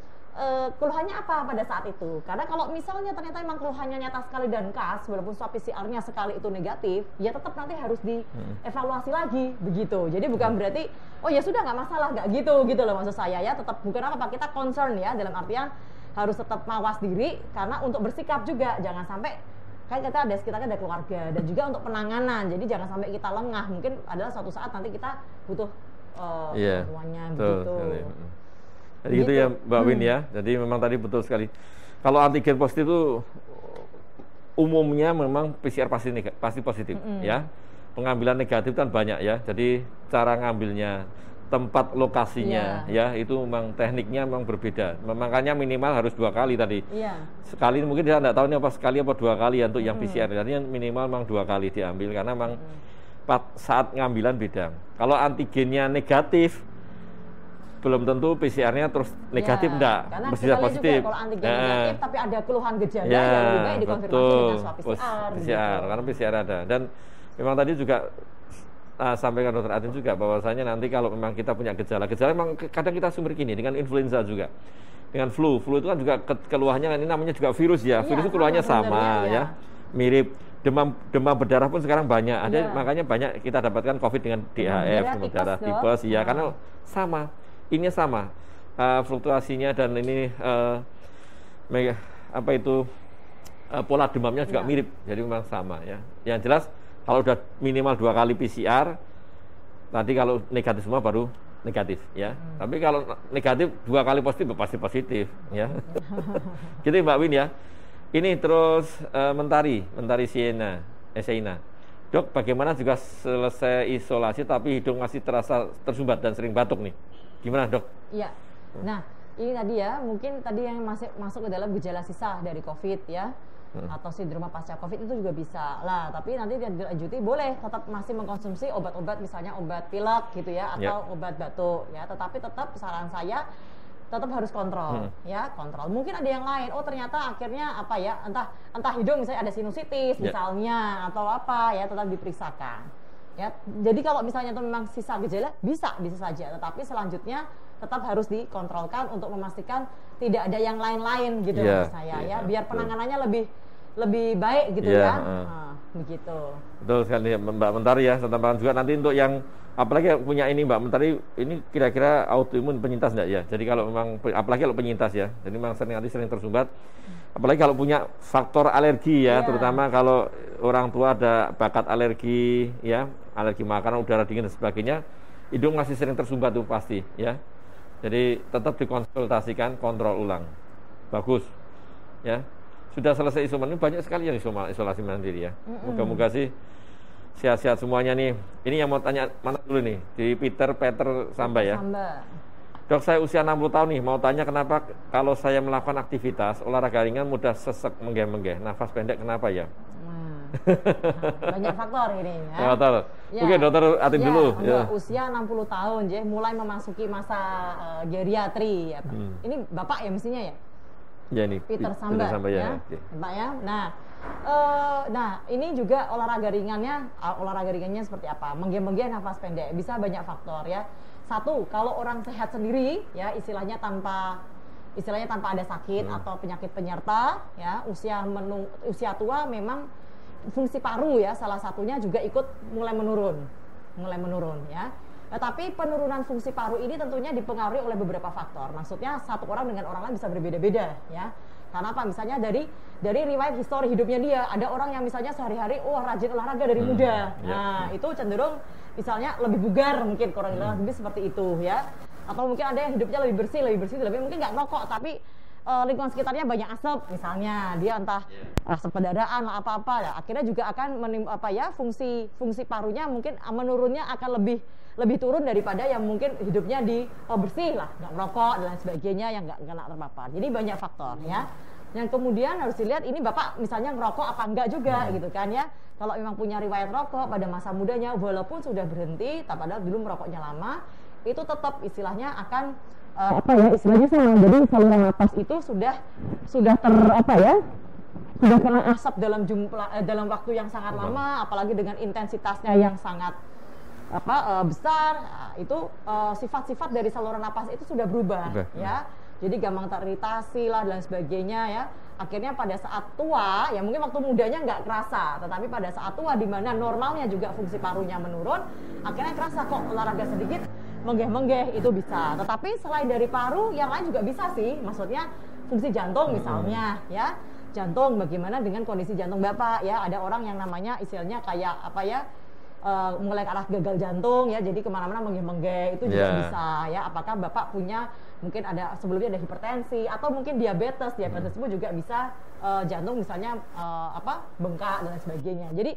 Keluhannya apa pada saat itu? Karena kalau misalnya ternyata memang keluhannya nyata sekali dan khas, walaupun swab PCR-nya sekali itu negatif, ya tetap nanti harus dievaluasi lagi begitu. Jadi bukan berarti oh ya sudah nggak masalah, nggak gitu loh maksud saya ya. Tetap bukan apa kita concern ya, dalam artian harus tetap mawas diri karena untuk bersikap juga jangan sampai kan kita ada keluarga dan juga untuk penanganan. Jadi jangan sampai kita lengah. Mungkin adalah suatu saat nanti kita butuh bantuannya begitu. Jadi gitu ya Mbak Win ya. Jadi memang tadi betul sekali. Kalau antigen positif itu umumnya memang PCR pasti positif ya. Pengambilan negatif kan banyak ya. Jadi cara ngambilnya, tempat lokasinya ya itu memang tekniknya memang berbeda. Makanya minimal harus 2 kali tadi. Sekali mungkin dia tidak tahu ini apa sekali apa 2 kali ya untuk yang PCR. Jadi minimal memang 2 kali diambil karena memang saat ngambilan beda. Kalau antigennya negatif belum tentu PCR-nya terus negatif enggak, bisa positif. Juga, kalau antigen negatif tapi ada keluhan gejala ya lebih baik dikonfirmasi dengan swab PCR. Gitu. Karena PCR ada. Dan memang tadi juga sampaikan Dokter Atin juga bahwasanya nanti kalau memang kita punya gejala memang kadang kita sumber gini dengan influenza juga. Dengan flu itu kan juga keluhannya ini namanya juga virus ya. Virus itu keluhannya sama ya. Mirip demam berdarah pun sekarang banyak. Ada makanya banyak kita dapatkan COVID dengan DHF, demam berdarah tipes ya karena sama. Ini sama fluktuasinya dan ini pola demamnya juga mirip, jadi memang sama ya. Yang jelas kalau udah minimal 2 kali PCR, nanti kalau negatif semua baru negatif ya. Tapi kalau negatif 2 kali positif pasti positif ya. Gitu Mbak Win ya. Ini terus Mentari Siena. Dok, bagaimana juga selesai isolasi tapi hidung masih terasa tersumbat dan sering batuk nih? Gimana Dok? Iya, nah ini tadi ya, mungkin tadi yang masuk ke dalam gejala sisa dari COVID ya, atau sindroma pasca COVID itu juga bisa lah. Tapi nanti dilanjuti boleh tetap masih mengkonsumsi obat-obat, misalnya obat pilek gitu ya, atau obat batuk ya. Tetapi tetap saran saya tetap harus kontrol ya, kontrol. Mungkin ada yang lain, oh ternyata akhirnya apa ya, entah hidung misalnya ada sinusitis misalnya atau apa ya, tetap diperiksakan. Ya, jadi kalau misalnya itu memang sisa gejala bisa saja, tetapi selanjutnya tetap harus dikontrolkan untuk memastikan tidak ada yang lain-lain gitu maksud saya ya, biar penanganannya lebih baik gitu begitu. Betul sekali Mbak Mentari ya, saya tambahkan juga nanti untuk yang apalagi punya ini Mbak Mentari, ini kira-kira autoimun penyintas enggak ya? Jadi kalau memang apalagi kalau penyintas ya, jadi memang sering tersumbat. Apalagi kalau punya faktor alergi ya, terutama kalau orang tua ada bakat alergi ya, alergi makanan, udara dingin dan sebagainya, hidung masih sering tersumbat tuh pasti ya. Jadi tetap dikonsultasikan, kontrol ulang. Bagus ya. Sudah selesai isoman, ini banyak sekali yang isolasi mandiri ya. Moga-moga sih sehat-sehat semuanya nih. Ini yang mau tanya mana dulu nih? Di Peter Samba ya. Dok, saya usia 60 tahun nih, mau tanya kenapa kalau saya melakukan aktivitas olahraga ringan mudah sesek, menggeh-menggeh, nafas pendek, kenapa ya? Banyak faktor ini ya. Oke, Dokter Atin dulu. Usia 60 tahun, jadi mulai memasuki masa geriatri ya. Ini Bapak ya mestinya ya? Ya nih, Peter Samba ya. Pak ya. Nah, ini juga olahraga ringannya seperti apa? Menggeh-menggeh, nafas pendek, bisa banyak faktor ya. Satu, kalau orang sehat sendiri ya, istilahnya tanpa ada sakit atau penyakit penyerta ya, usia tua memang fungsi paru ya salah satunya juga ikut mulai menurun ya. Tapi penurunan fungsi paru ini tentunya dipengaruhi oleh beberapa faktor. Maksudnya satu orang dengan orang lain bisa berbeda-beda ya. Karena apa? Misalnya dari riwayat histori hidupnya dia, ada orang yang misalnya sehari-hari rajin olahraga dari muda. Nah, itu cenderung misalnya lebih bugar, mungkin kurang lebih seperti itu ya. Atau mungkin ada yang hidupnya lebih bersih, lebih mungkin nggak ngerokok tapi lingkungan sekitarnya banyak asap misalnya, dia entah asap pendarahan apa-apa ya, akhirnya juga akan fungsi parunya mungkin menurunnya akan lebih turun daripada yang mungkin hidupnya bersih lah, nggak merokok dan lain sebagainya, yang nggak kena terpapar. Jadi banyak faktor ya. Yang kemudian harus dilihat ini Bapak misalnya ngerokok apa enggak juga gitu kan ya. Kalau memang punya riwayat rokok pada masa mudanya walaupun sudah berhenti, padahal dulu merokoknya lama, itu tetap istilahnya akan istilahnya sama. Jadi saluran napas itu sudah sudah kena asap dalam waktu yang sangat lama, apalagi dengan intensitasnya yang sangat besar. Itu sifat-sifat dari saluran napas itu sudah berubah ya. Jadi gampang teriritasi lah dan sebagainya ya. Akhirnya pada saat tua, ya mungkin waktu mudanya nggak kerasa, tetapi pada saat tua di mana normalnya juga fungsi parunya menurun, akhirnya kerasa kok olahraga sedikit menggeh-menggeh itu bisa. Tetapi selain dari paru, yang lain juga bisa sih. Maksudnya fungsi jantung misalnya ya. Jantung, bagaimana dengan kondisi jantung Bapak ya? Ada orang yang namanya istilahnya kayak mulai ke arah gagal jantung ya, jadi kemana-mana menggeh-menggeh itu juga bisa ya. Apakah Bapak punya mungkin ada sebelumnya ada hipertensi atau mungkin diabetes pun juga bisa jantung misalnya bengkak dan sebagainya. Jadi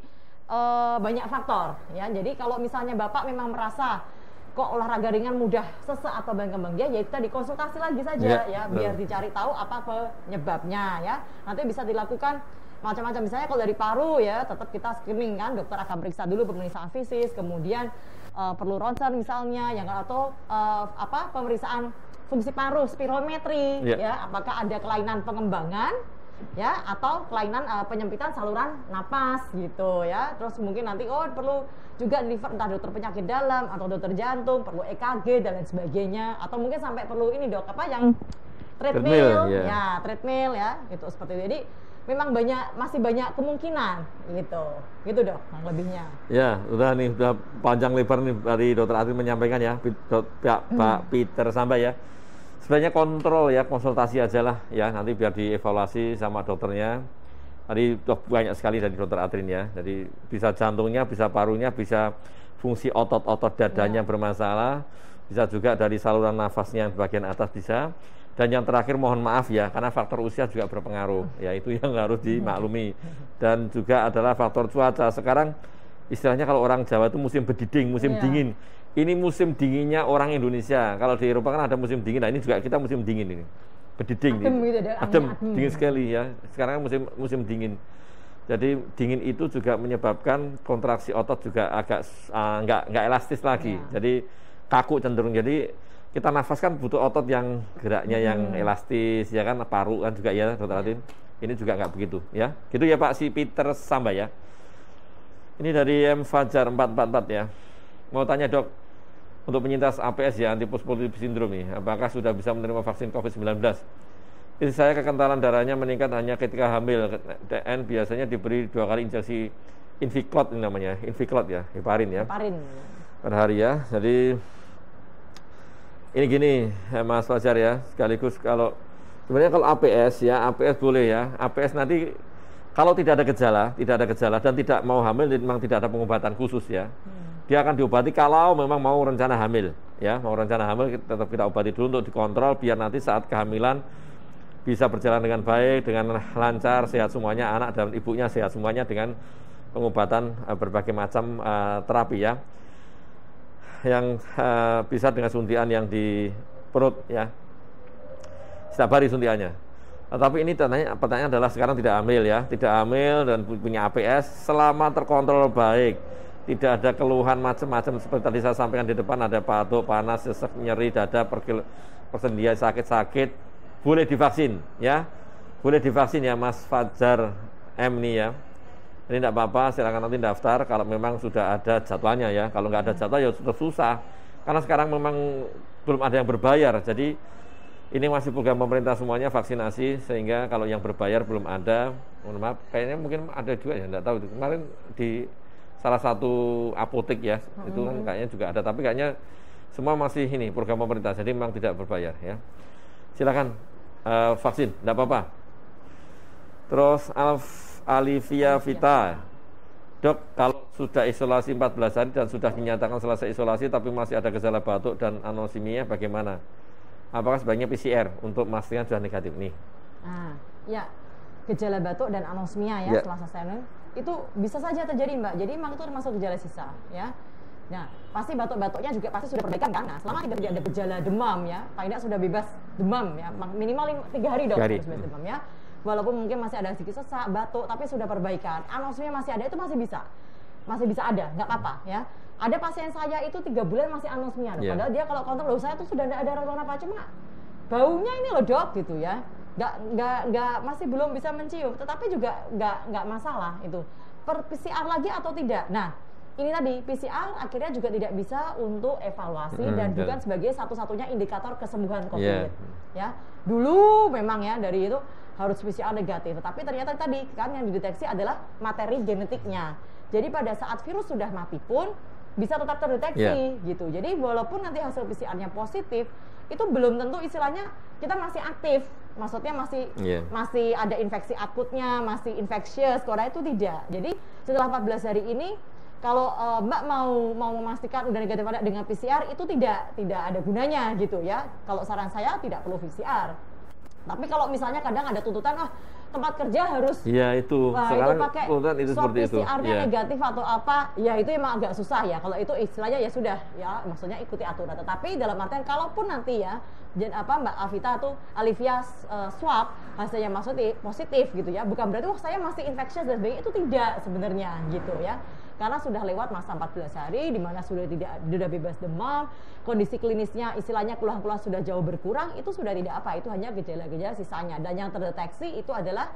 banyak faktor ya. Jadi kalau misalnya Bapak memang merasa kok olahraga ringan mudah sesak atau menggeh-menggeh, ya kita dikonsultasi lagi saja ya biar dicari tahu apa penyebabnya ya. Nanti bisa dilakukan macam-macam, misalnya kalau dari paru ya tetap kita screening kan, dokter akan periksa dulu pemeriksaan fisik, kemudian perlu ronsen misalnya yang atau pemeriksaan fungsi paru spirometri ya, apakah ada kelainan pengembangan ya atau kelainan penyempitan saluran napas gitu ya. Terus mungkin nanti perlu juga entah dokter penyakit dalam atau dokter jantung, perlu EKG dan lain sebagainya, atau mungkin sampai perlu ini dok yang treadmill ya gitu seperti itu. Jadi memang masih banyak kemungkinan gitu dok yang lebihnya. Ya udah panjang lebar nih dari dokter Atri menyampaikan ya, Pak Peter sampai ya. Sebenarnya kontrol ya, konsultasi aja lah ya, nanti biar dievaluasi sama dokternya. Tadi banyak sekali dari dokter Atrin ya, jadi bisa jantungnya, bisa parunya, bisa fungsi otot-otot dadanya bermasalah, bisa juga dari saluran nafasnya yang bagian atas bisa. Dan yang terakhir mohon maaf ya, karena faktor usia juga berpengaruh, ya itu yang harus dimaklumi. Dan juga adalah faktor cuaca. Sekarang istilahnya kalau orang Jawa itu musim berdiding, musim dingin. Ini musim dinginnya orang Indonesia. Kalau di Eropa kan ada musim dingin, nah ini juga kita musim dingin ini. Berdiding, adem, dingin sekali ya. Sekarang musim dingin. Jadi dingin itu juga menyebabkan kontraksi otot juga agak nggak elastis lagi. Jadi kaku cenderung. Jadi kita nafas kan butuh otot yang geraknya yang elastis ya kan, paru kan juga ya dokter Atin. Ini juga nggak begitu ya. Gitu ya Pak si Peter Samba ya. Ini dari M Fajar 444 ya. Mau tanya dok, untuk penyintas APS ya, antiphospholipid syndrome nih, apakah sudah bisa menerima vaksin COVID-19? Istri saya kekentalan darahnya meningkat hanya ketika hamil. DN biasanya diberi 2 kali injeksi Inviclot ini namanya, Inviclot ya, heparin ya. Heparin. Per hari ya. Jadi ini gini Mas Fajar ya, sekaligus kalau sebenarnya kalau APS ya, APS boleh ya. APS nanti kalau tidak ada gejala dan tidak mau hamil, memang tidak ada pengobatan khusus ya. Dia akan diobati kalau memang mau rencana hamil ya, mau rencana hamil tetap kita obati dulu untuk dikontrol biar nanti saat kehamilan bisa berjalan dengan baik, dengan lancar, sehat semuanya, anak dan ibunya sehat semuanya dengan pengobatan berbagai macam terapi ya, yang bisa dengan suntian yang di perut ya, setiap hari suntiannya. Tapi ini pertanyaan adalah sekarang tidak hamil ya, tidak hamil dan punya APS, selama terkontrol baik, tidak ada keluhan macam-macam seperti tadi saya sampaikan di depan, ada batuk, panas, sesek, nyeri dada, persendian, sakit-sakit, boleh divaksin ya, boleh divaksin ya Mas Fajar M ini ya. Ini tidak apa-apa, silakan nanti daftar kalau memang sudah ada jadwalnya ya. Kalau nggak ada jadwal ya sudah susah, karena sekarang memang belum ada yang berbayar. Jadi ini masih program pemerintah semuanya vaksinasi, sehingga kalau yang berbayar belum ada, mohon maaf, kayaknya mungkin ada juga ya, nggak tahu. Kemarin di salah satu apotek ya, itu kan kayaknya juga ada, tapi kayaknya semua masih ini program pemerintah, jadi memang tidak berbayar ya. Silakan vaksin, tidak apa-apa. Terus Alivia Vita, dok, kalau sudah isolasi 14 hari dan sudah dinyatakan selesai isolasi tapi masih ada gejala batuk dan anosimia, bagaimana? Apakah sebaiknya PCR untuk memastikan sudah negatif nih? Ya, gejala batuk dan anosmia ya, setelah selesai itu bisa saja terjadi Mbak. Jadi memang itu termasuk gejala sisa ya. Nah, pasti batuk-batuknya juga pasti sudah perbaikan kan? Nah, selama tidak ada gejala demam ya, paling tidak sudah bebas demam ya, minimal 3 hari dok harus bebas demam ya. walaupun mungkin masih ada sedikit sesak, batuk, tapi sudah perbaikan. Anosmia masih ada, itu masih bisa ada, nggak apa-apa ya. Ada pasien saya itu 3 bulan masih anosmia, padahal dia kalau kontrol, loh saya tuh sudah tidak ada rongga apa, cuma baunya ini loh dok gitu ya. Nggak masih belum bisa mencium, tetapi juga nggak masalah itu. Per PCR lagi atau tidak? Nah, ini tadi PCR akhirnya juga tidak bisa untuk evaluasi dan bukan sebagai satu-satunya indikator kesembuhan COVID. Ya, dulu memang ya dari itu harus PCR negatif, tapi ternyata tadi kan yang dideteksi adalah materi genetiknya. Jadi pada saat virus sudah mati pun bisa tetap terdeteksi gitu. Jadi walaupun nanti hasil PCR-nya positif, itu belum tentu istilahnya kita masih aktif. Maksudnya masih ada infeksi akutnya, masih infectious, karena itu tidak. Jadi setelah 14 hari ini kalau Mbak mau memastikan udah negatif dengan PCR itu tidak ada gunanya gitu ya. Kalau saran saya tidak perlu PCR. Tapi kalau misalnya kadang ada tuntutan tempat kerja harus itu sekarang itu pakai itu swab seperti itu. PCR-nya negatif atau apa, ya itu emang agak susah ya. Kalau itu istilahnya ya sudah ya, maksudnya ikuti aturan. Tetapi dalam artian kalaupun nanti ya Mbak Alvita atau Alivia swab hasilnya positif gitu ya, bukan berarti saya masih infectious dan sebagainya, itu tidak sebenarnya gitu ya. Karena sudah lewat masa 14 hari di mana sudah bebas demam, kondisi klinisnya istilahnya keluhan-keluhan sudah jauh berkurang, itu sudah tidak apa, itu hanya gejala-gejala sisanya, dan yang terdeteksi itu adalah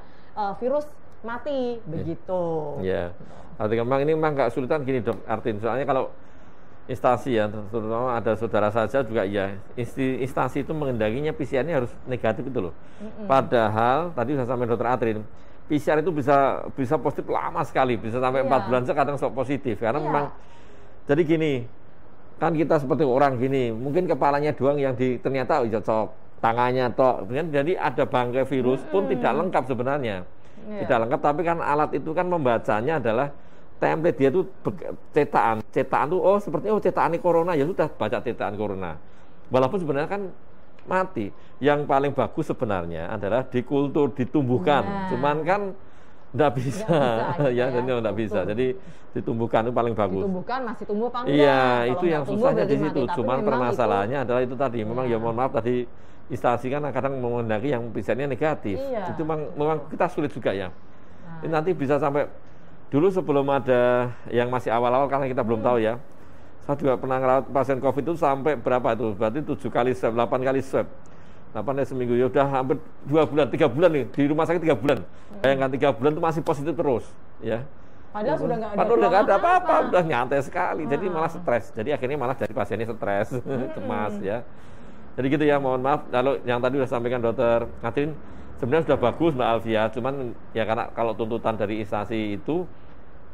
virus mati begitu. Ya. Artinya memang nggak sulitan gini dok, artinya soalnya kalau instansi ya, terutama ada saudara saja juga ya, instansi itu mengendakinya PCR-nya harus negatif itu loh. Padahal tadi sudah sampai dokter Atrin, PCR itu bisa positif lama sekali, bisa sampai 4 bulan kadang sok positif. Karena memang, jadi gini, kan kita seperti orang gini, mungkin kepalanya doang yang ternyata cocok, tangannya toh, jadi ada bangkai virus pun tidak lengkap sebenarnya. Tidak lengkap, tapi kan alat itu kan membacanya adalah template dia itu cetakan tuh cetakan corona, ya sudah baca cetakan corona. Walaupun sebenarnya kan mati. Yang paling bagus sebenarnya adalah dikultur, ditumbuhkan. Cuman kan nggak bisa, nggak bisa. Jadi ditumbuhkan itu paling bagus. Ditumbuhkan masih tumbuh apa enggak? Iya, itu yang susahnya di situ. Cuman permasalahannya adalah itu tadi. Memang ya mohon maaf tadi instansi kan kadang menghendaki yang PCR-nya negatif. Itu memang kita sulit juga ya. Ini nanti bisa sampai dulu sebelum ada yang masih awal-awal karena kita belum tahu ya. Saya juga pernah ngerawat pasien COVID itu sampai berapa itu? Berarti 7 kali swab, 8 kali swab. 8 kali seminggu, ya udah hampir 2 bulan, 3 bulan nih, di rumah sakit 3 bulan. Bayangkan 3 bulan itu masih positif terus, ya. Padahal sudah nggak ada apa-apa, udah nyantai sekali. Jadi malah stres. Jadi akhirnya malah jadi pasiennya stres, cemas ya. Jadi gitu ya, mohon maaf. Kalau yang tadi sudah sampaikan dokter Katrin, sebenarnya sudah bagus Mbak Alvia, cuman ya karena kalau tuntutan dari instansi itu,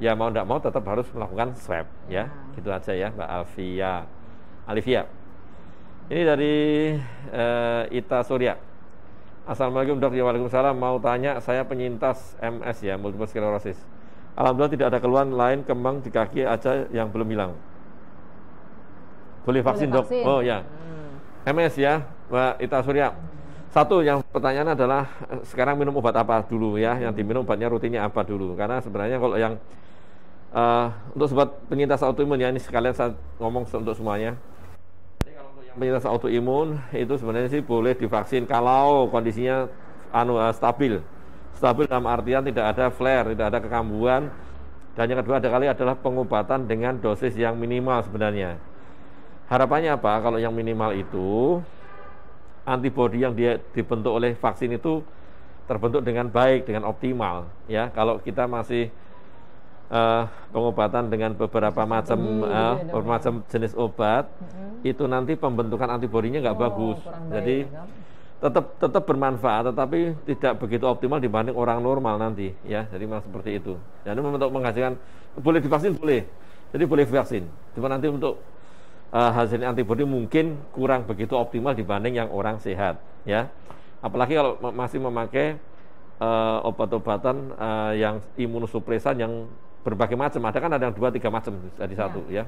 ya mau tidak mau tetap harus melakukan swab ya. Gitu aja ya Mbak Alivia. Ini dari Ita Surya. Assalamualaikum dok, ya waalaikumsalam. Mau tanya, saya penyintas MS ya, multiple sclerosis. Alhamdulillah tidak ada keluhan lain, kembang di kaki aja yang belum hilang. Boleh vaksin dok? Oh ya, MS ya Mbak Ita Surya. Satu, yang pertanyaan adalah sekarang minum obat apa dulu ya, yang diminum obatnya rutinnya apa dulu. Karena sebenarnya kalau yang untuk sobat penyintas autoimun ya, ini sekalian saya ngomong untuk semuanya. Jadi kalau untuk yang penyintas autoimun itu sebenarnya sih boleh divaksin kalau kondisinya stabil. Stabil dalam artian tidak ada flare, tidak ada kekambuhan. Dan yang kedua adalah pengobatan dengan dosis yang minimal sebenarnya. Harapannya apa? Kalau yang minimal itu antibodi yang dia dibentuk oleh vaksin itu terbentuk dengan baik, dengan optimal ya. Kalau kita masih pengobatan dengan beberapa macam jenis obat, itu nanti pembentukan antibodinya nggak bagus. Jadi tetap bermanfaat, tetapi tidak begitu optimal dibanding orang normal nanti ya. Jadi memang seperti itu. Jadi untuk menghasilkan boleh divaksin boleh, jadi boleh divaksin. Cuma nanti untuk hasil antibodi mungkin kurang begitu optimal dibanding yang orang sehat ya. Apalagi kalau masih memakai obat-obatan yang imunosupresan yang berbagai macam. Ada kan ada yang 2-3 macam jadi satu ya.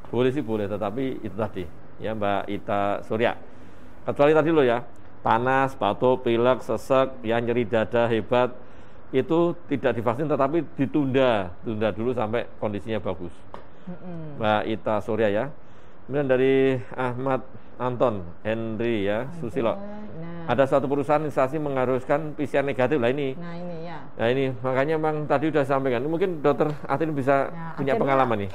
Boleh sih boleh, tetapi itu tadi ya Mbak Ita Surya. Kecuali tadi loh ya, panas, batuk, pilek, sesek, ya nyeri dada hebat, itu tidak divaksin tetapi ditunda dulu sampai kondisinya bagus. Mbak Ita Surya ya. Kemudian dari Ahmad Anton Henry ya, Susilo. Ada suatu perusahaan instansi mengharuskan PCR negatif lah ini. Nah ini ya. Nah ini makanya memang tadi udah sampaikan. Mungkin dokter Atin bisa punya pengalaman nih.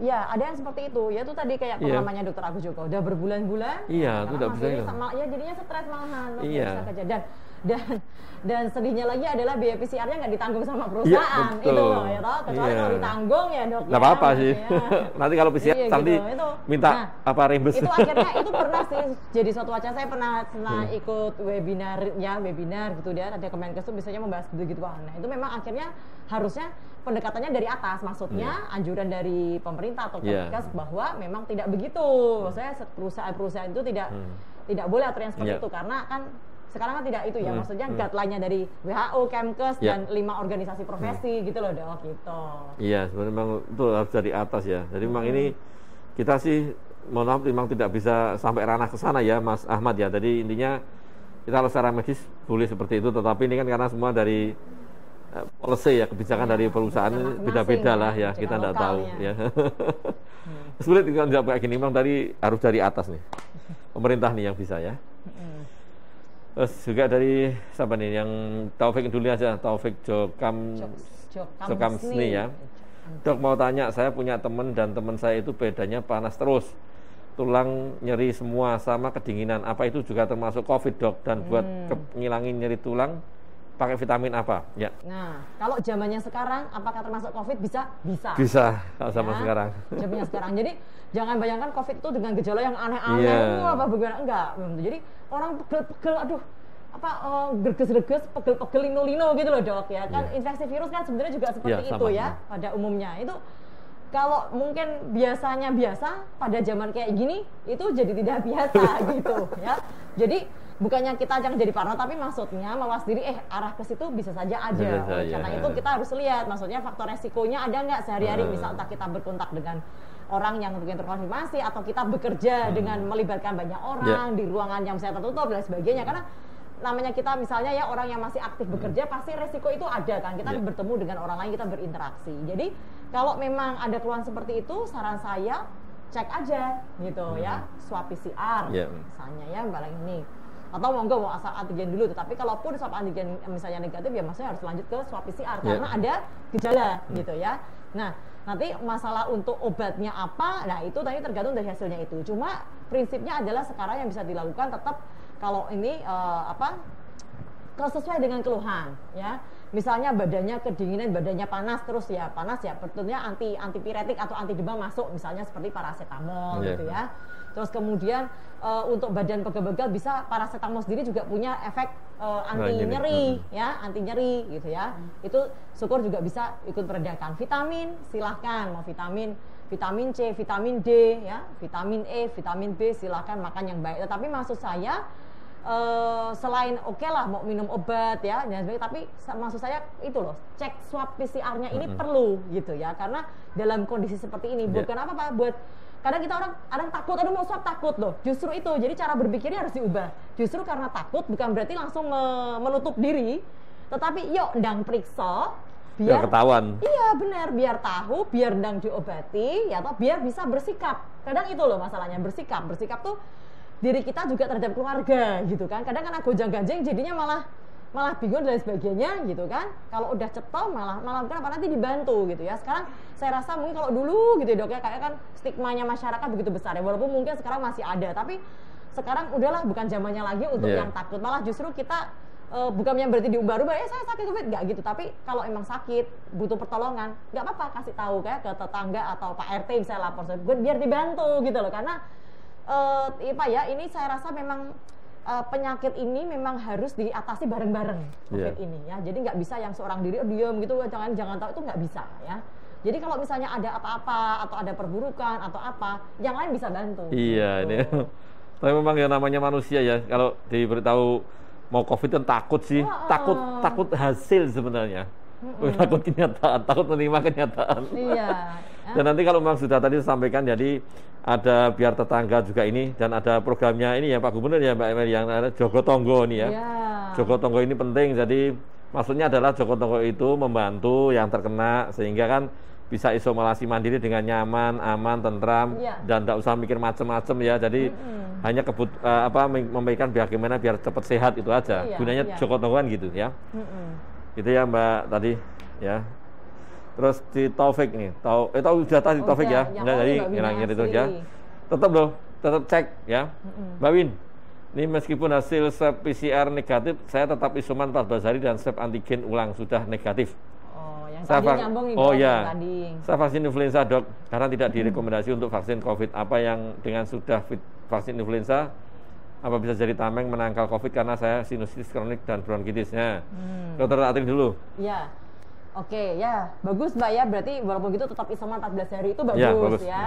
Ya ada yang seperti itu. Ya itu tadi kayak pengalamannya dokter Agus juga. Udah berbulan-bulan. Iya, itu udah bisa. Ya jadinya stres malahan. Iya. Bisa kerja. Dan sedihnya lagi adalah biaya PCR-nya nggak ditanggung sama perusahaan. Itu loh ya toh. Kecuali kalau ditanggung ya dok. Nggak apa-apa sih. Nanti kalau PCR nanti gitu. minta apa reimburse. Itu akhirnya itu pernah sih jadi suatu wacana. Saya pernah ikut webinar gitu dia. Ada Kemenkes itu biasanya membahas gitu-gituan. Nah itu memang akhirnya harusnya pendekatannya dari atas, maksudnya anjuran dari pemerintah atau Kemenkes bahwa memang tidak begitu. Maksudnya perusahaan-perusahaan itu tidak boleh aturan seperti itu karena kan sekarang kan tidak itu ya, maksudnya guideline-nya dari WHO, Kemenkes dan 5 organisasi profesi gitu loh dok, gitu. Iya, sebenarnya memang itu harus dari atas ya. Jadi memang ini kita sih, mohon maaf memang tidak bisa sampai ranah ke sana ya Mas Ahmad ya. Jadi intinya kita kalau secara medis boleh seperti itu, tetapi ini kan karena semua dari policy ya, kebijakan dari perusahaan beda-beda lah ya, kita tidak tahu ya. Sulit kalau tidak kayak gini, memang harus dari atas nih, pemerintah nih yang bisa ya. Terus juga dari siapa nih yang Taufik dulu aja, Taufik Jokamsni ya. Dok mau tanya, saya punya teman dan teman saya itu bedanya panas terus, tulang nyeri semua sama kedinginan. Apa itu juga termasuk COVID dok? Dan buat ngilangin nyeri tulang pakai vitamin apa? Ya. Nah, kalau zamannya sekarang, apakah termasuk COVID? Bisa. Bisa, kalau sama sekarang. Zamannya sekarang. Jadi jangan bayangkan COVID itu dengan gejala yang aneh-aneh. Apa bagaimana? Enggak. Jadi orang pegel-pegel, aduh, gerges-gerges, pegel-pegel, lino-lino gitu loh dok ya. Kan infeksi virus kan sebenarnya juga seperti itu ya pada umumnya. Itu kalau mungkin biasanya biasa, pada zaman kayak gini itu jadi tidak biasa gitu ya. Jadi bukannya kita jangan jadi parno, tapi maksudnya mawas diri arah ke situ bisa saja aja. Karena itu kita harus lihat, maksudnya faktor resikonya ada nggak sehari-hari, misal entah kita berkontak dengan orang yang mungkin terkonfirmasi atau kita bekerja dengan melibatkan banyak orang di ruangan yang bisa tertutup dan sebagainya. Karena namanya kita misalnya ya orang yang masih aktif bekerja pasti resiko itu ada kan, kita bertemu dengan orang lain, kita berinteraksi. Jadi kalau memang ada keluhan seperti itu, saran saya cek aja gitu ya, swab PCR misalnya ya paling ini. Atau monggo mau asal antigen dulu, tetapi kalaupun swab antigen misalnya negatif ya maksudnya harus lanjut ke swab PCR karena ada gejala gitu ya. Nah, nanti masalah untuk obatnya apa, nah itu tadi tergantung dari hasilnya itu. Cuma prinsipnya adalah sekarang yang bisa dilakukan tetap kalau ini sesuai dengan keluhan ya. Misalnya badannya kedinginan, badannya panas terus ya, betulnya antipiretik atau anti demam masuk, misalnya seperti paracetamol gitu ya. Terus kemudian untuk badan pegel-pegel bisa paracetamol sendiri juga punya efek anti nyeri ya, anti nyeri gitu ya. Itu syukur juga bisa ikut meredakan. Vitamin silahkan, mau vitamin C, vitamin D ya, vitamin E, vitamin B silahkan makan yang baik. Tetapi maksud saya selain lah mau minum obat ya dan sebagainya, tapi maksud saya itu loh, cek swab PCR-nya ini perlu gitu ya, karena dalam kondisi seperti ini bukan apa-apa, buat kadang kita orang takut, aduh mau swab takut loh, justru itu, jadi cara berpikirnya harus diubah, justru karena takut bukan berarti langsung menutup diri, tetapi yuk ndang periksa biar ketahuan. Iya benar, biar tahu, biar ndang diobati ya, atau biar bisa bersikap. Kadang itu loh masalahnya, bersikap tuh diri kita juga terhadap keluarga gitu kan. Kadang kan gonjang-ganjing jadinya malah bingung dan sebagainya gitu kan. Kalau udah cetol malah kenapa nanti dibantu gitu ya. Sekarang saya rasa mungkin kalau dulu gitu ya dok ya, kayak kan stigmanya masyarakat begitu besar ya, walaupun mungkin sekarang masih ada, tapi sekarang udahlah bukan zamannya lagi untuk yang takut. Malah justru kita bukan yang berarti diubah-ubah saya sakit COVID, nggak gitu. Tapi kalau emang sakit butuh pertolongan, nggak apa-apa kasih tahu kayak ke tetangga atau Pak RT misalnya lapor biar dibantu gitu loh. Karena ini saya rasa memang penyakit ini memang harus diatasi bareng-bareng COVID ini ya. Jadi nggak bisa yang seorang diri diam gitu, jangan tahu, itu nggak bisa ya. Jadi kalau misalnya ada apa-apa atau ada perburukan atau apa, yang lain bisa bantu. Iya, gitu. Ini. Tapi memang ya namanya manusia ya, kalau diberitahu mau COVID kan takut sih, takut hasil sebenarnya. Takut kenyataan, takut menerima kenyataan. Iya. Dan nanti kalau memang sudah tadi sampaikan, jadi ada biar tetangga juga ini, dan ada programnya ini ya Pak Gubernur ya Mbak Emel, yang ada Jogotongo ini ya. Jogotongo ini penting, jadi maksudnya adalah Jogotongo itu membantu yang terkena sehingga kan bisa isolasi mandiri dengan nyaman, aman, tentram, dan tidak usah mikir macam-macam ya. Jadi hanya memberikan bagaimana biar cepat sehat itu aja. Iya, Gunanya iya. Joko Tongguan gitu ya. Gitu ya Mbak tadi ya. Terus di Taufik nih, tahu sudah tadi Taufik ya. Yang Enggak, jadi Mbak Wina ngirang itu ya. Asri. Tetap loh, tetap cek ya. Mbak Win, ini meskipun hasil swab PCR negatif, saya tetap isoman 14 hari dan swab antigen ulang sudah negatif. Oh, yang Saya tadi nyambung nih, oh Dok, ya, yang tadi. saya vaksin influenza dok, karena tidak direkomendasi untuk vaksin COVID. Apa yang dengan sudah vaksin influenza, apa bisa jadi tameng menangkal COVID karena saya sinusitis kronik dan bronkitisnya. Dokter Atri dulu. Ya, oke ya, bagus Mbak ya. Berarti walaupun gitu tetap isoman 14 hari itu bagus Ya, bagus. ya.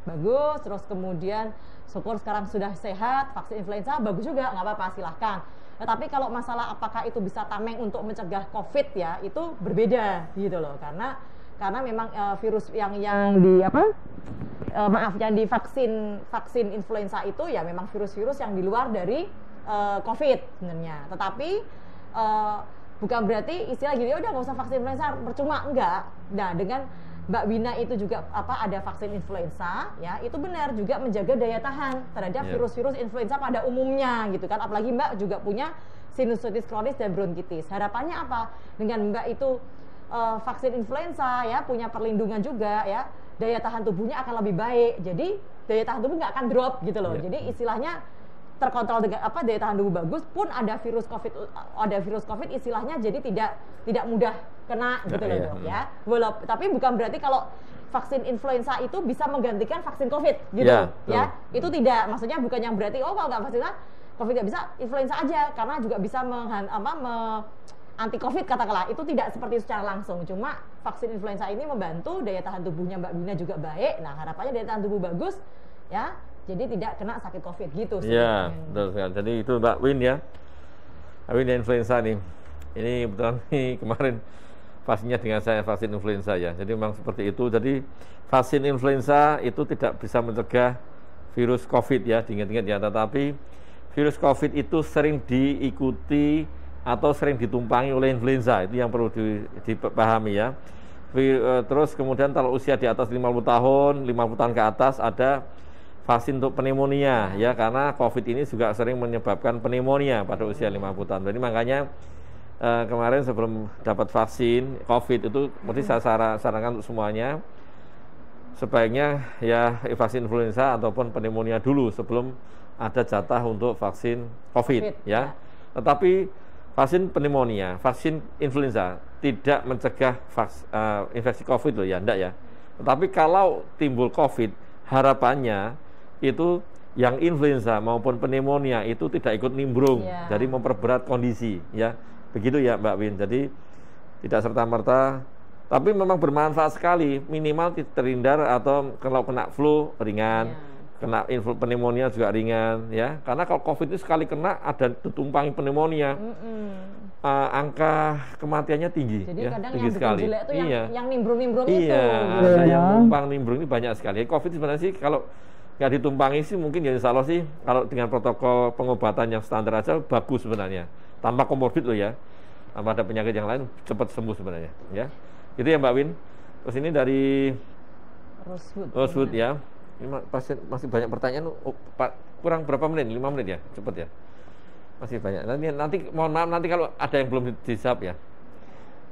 Bagus. Terus kemudian syukur sekarang sudah sehat, vaksin influenza bagus juga, nggak apa-apa silahkan. Tapi kalau masalah apakah itu bisa tameng untuk mencegah COVID ya, itu berbeda gitu loh. Karena memang virus yang di yang di vaksin influenza itu ya memang virus-virus yang di luar dari COVID sebenarnya. Tetapi bukan berarti istilah gini, udah nggak usah vaksin influenza, percuma, enggak. Nah, dengan Mbak Wina itu juga ada vaksin influenza, ya itu benar juga menjaga daya tahan terhadap virus-virus influenza pada umumnya gitu kan. Apalagi Mbak juga punya sinusitis kronis dan bronkitis. Harapannya apa? Dengan Mbak itu vaksin influenza ya punya perlindungan juga ya, daya tahan tubuhnya akan lebih baik. Jadi daya tahan tubuh nggak akan drop gitu loh. Jadi istilahnya terkontrol dengan daya tahan tubuh bagus pun ada virus COVID istilahnya jadi tidak mudah kena gitu loh dok ya. Tapi bukan berarti kalau vaksin influenza itu bisa menggantikan vaksin COVID gitu ya. Itu tidak, maksudnya bukan yang berarti kalau nggak vaksin COVID nggak bisa, influenza aja karena juga bisa anti COVID katakanlah. Itu tidak seperti itu secara langsung. Cuma vaksin influenza ini membantu daya tahan tubuhnya Mbak Wina juga baik. Nah harapannya daya tahan tubuh bagus ya. Jadi tidak kena sakit COVID gitu sih. Iya, betul sekali. Jadi itu Mbak Win ya. Mbak Win influenza nih. Ini betul nih kemarin vaksinnya dengan saya vaksin influenza ya. Jadi memang seperti itu. Jadi vaksin influenza itu tidak bisa mencegah virus COVID ya, diingat-ingat ya. Tetapi virus COVID itu sering diikuti atau sering ditumpangi oleh influenza. Itu yang perlu dipahami ya. Terus kemudian kalau usia di atas 50 tahun, 50 tahun ke atas ada vaksin untuk pneumonia ya, karena COVID ini juga sering menyebabkan pneumonia pada usia 50 tahun. Jadi makanya kemarin sebelum dapat vaksin COVID itu mesti saya sarankan untuk semuanya sebaiknya ya vaksin influenza ataupun pneumonia dulu sebelum ada jatah untuk vaksin COVID ya. Tetapi vaksin pneumonia, vaksin influenza tidak mencegah infeksi COVID loh ya, enggak ya. Tetapi kalau timbul COVID, harapannya itu yang influenza maupun pneumonia itu tidak ikut nimbrung, jadi memperberat kondisi ya, begitu ya Mbak Win. Jadi tidak serta-merta, tapi memang bermanfaat sekali, minimal terhindar atau kalau kena flu ringan, kena pneumonia juga ringan ya, karena kalau COVID itu sekali kena ada ditumpangi pneumonia, angka kematiannya tinggi. Jadi ya, kadang tinggi yang sekali. Jelek itu yang nimbrung-nimbrung itu. Ada yang numpang nimbrung ini banyak sekali. COVID sebenarnya sih kalau nggak ditumpangi sih mungkin ya insya Allah sih kalau dengan protokol pengobatan yang standar aja bagus sebenarnya, tanpa komorbid loh ya, tanpa ada penyakit yang lain cepat sembuh sebenarnya ya. Itu ya Mbak Win. Terus ini dari Rosewood ya. Ini masih banyak pertanyaan. Kurang berapa menit? 5 menit ya, cepat ya. Masih banyak. Nanti mohon maaf nanti kalau ada yang belum dijawab ya.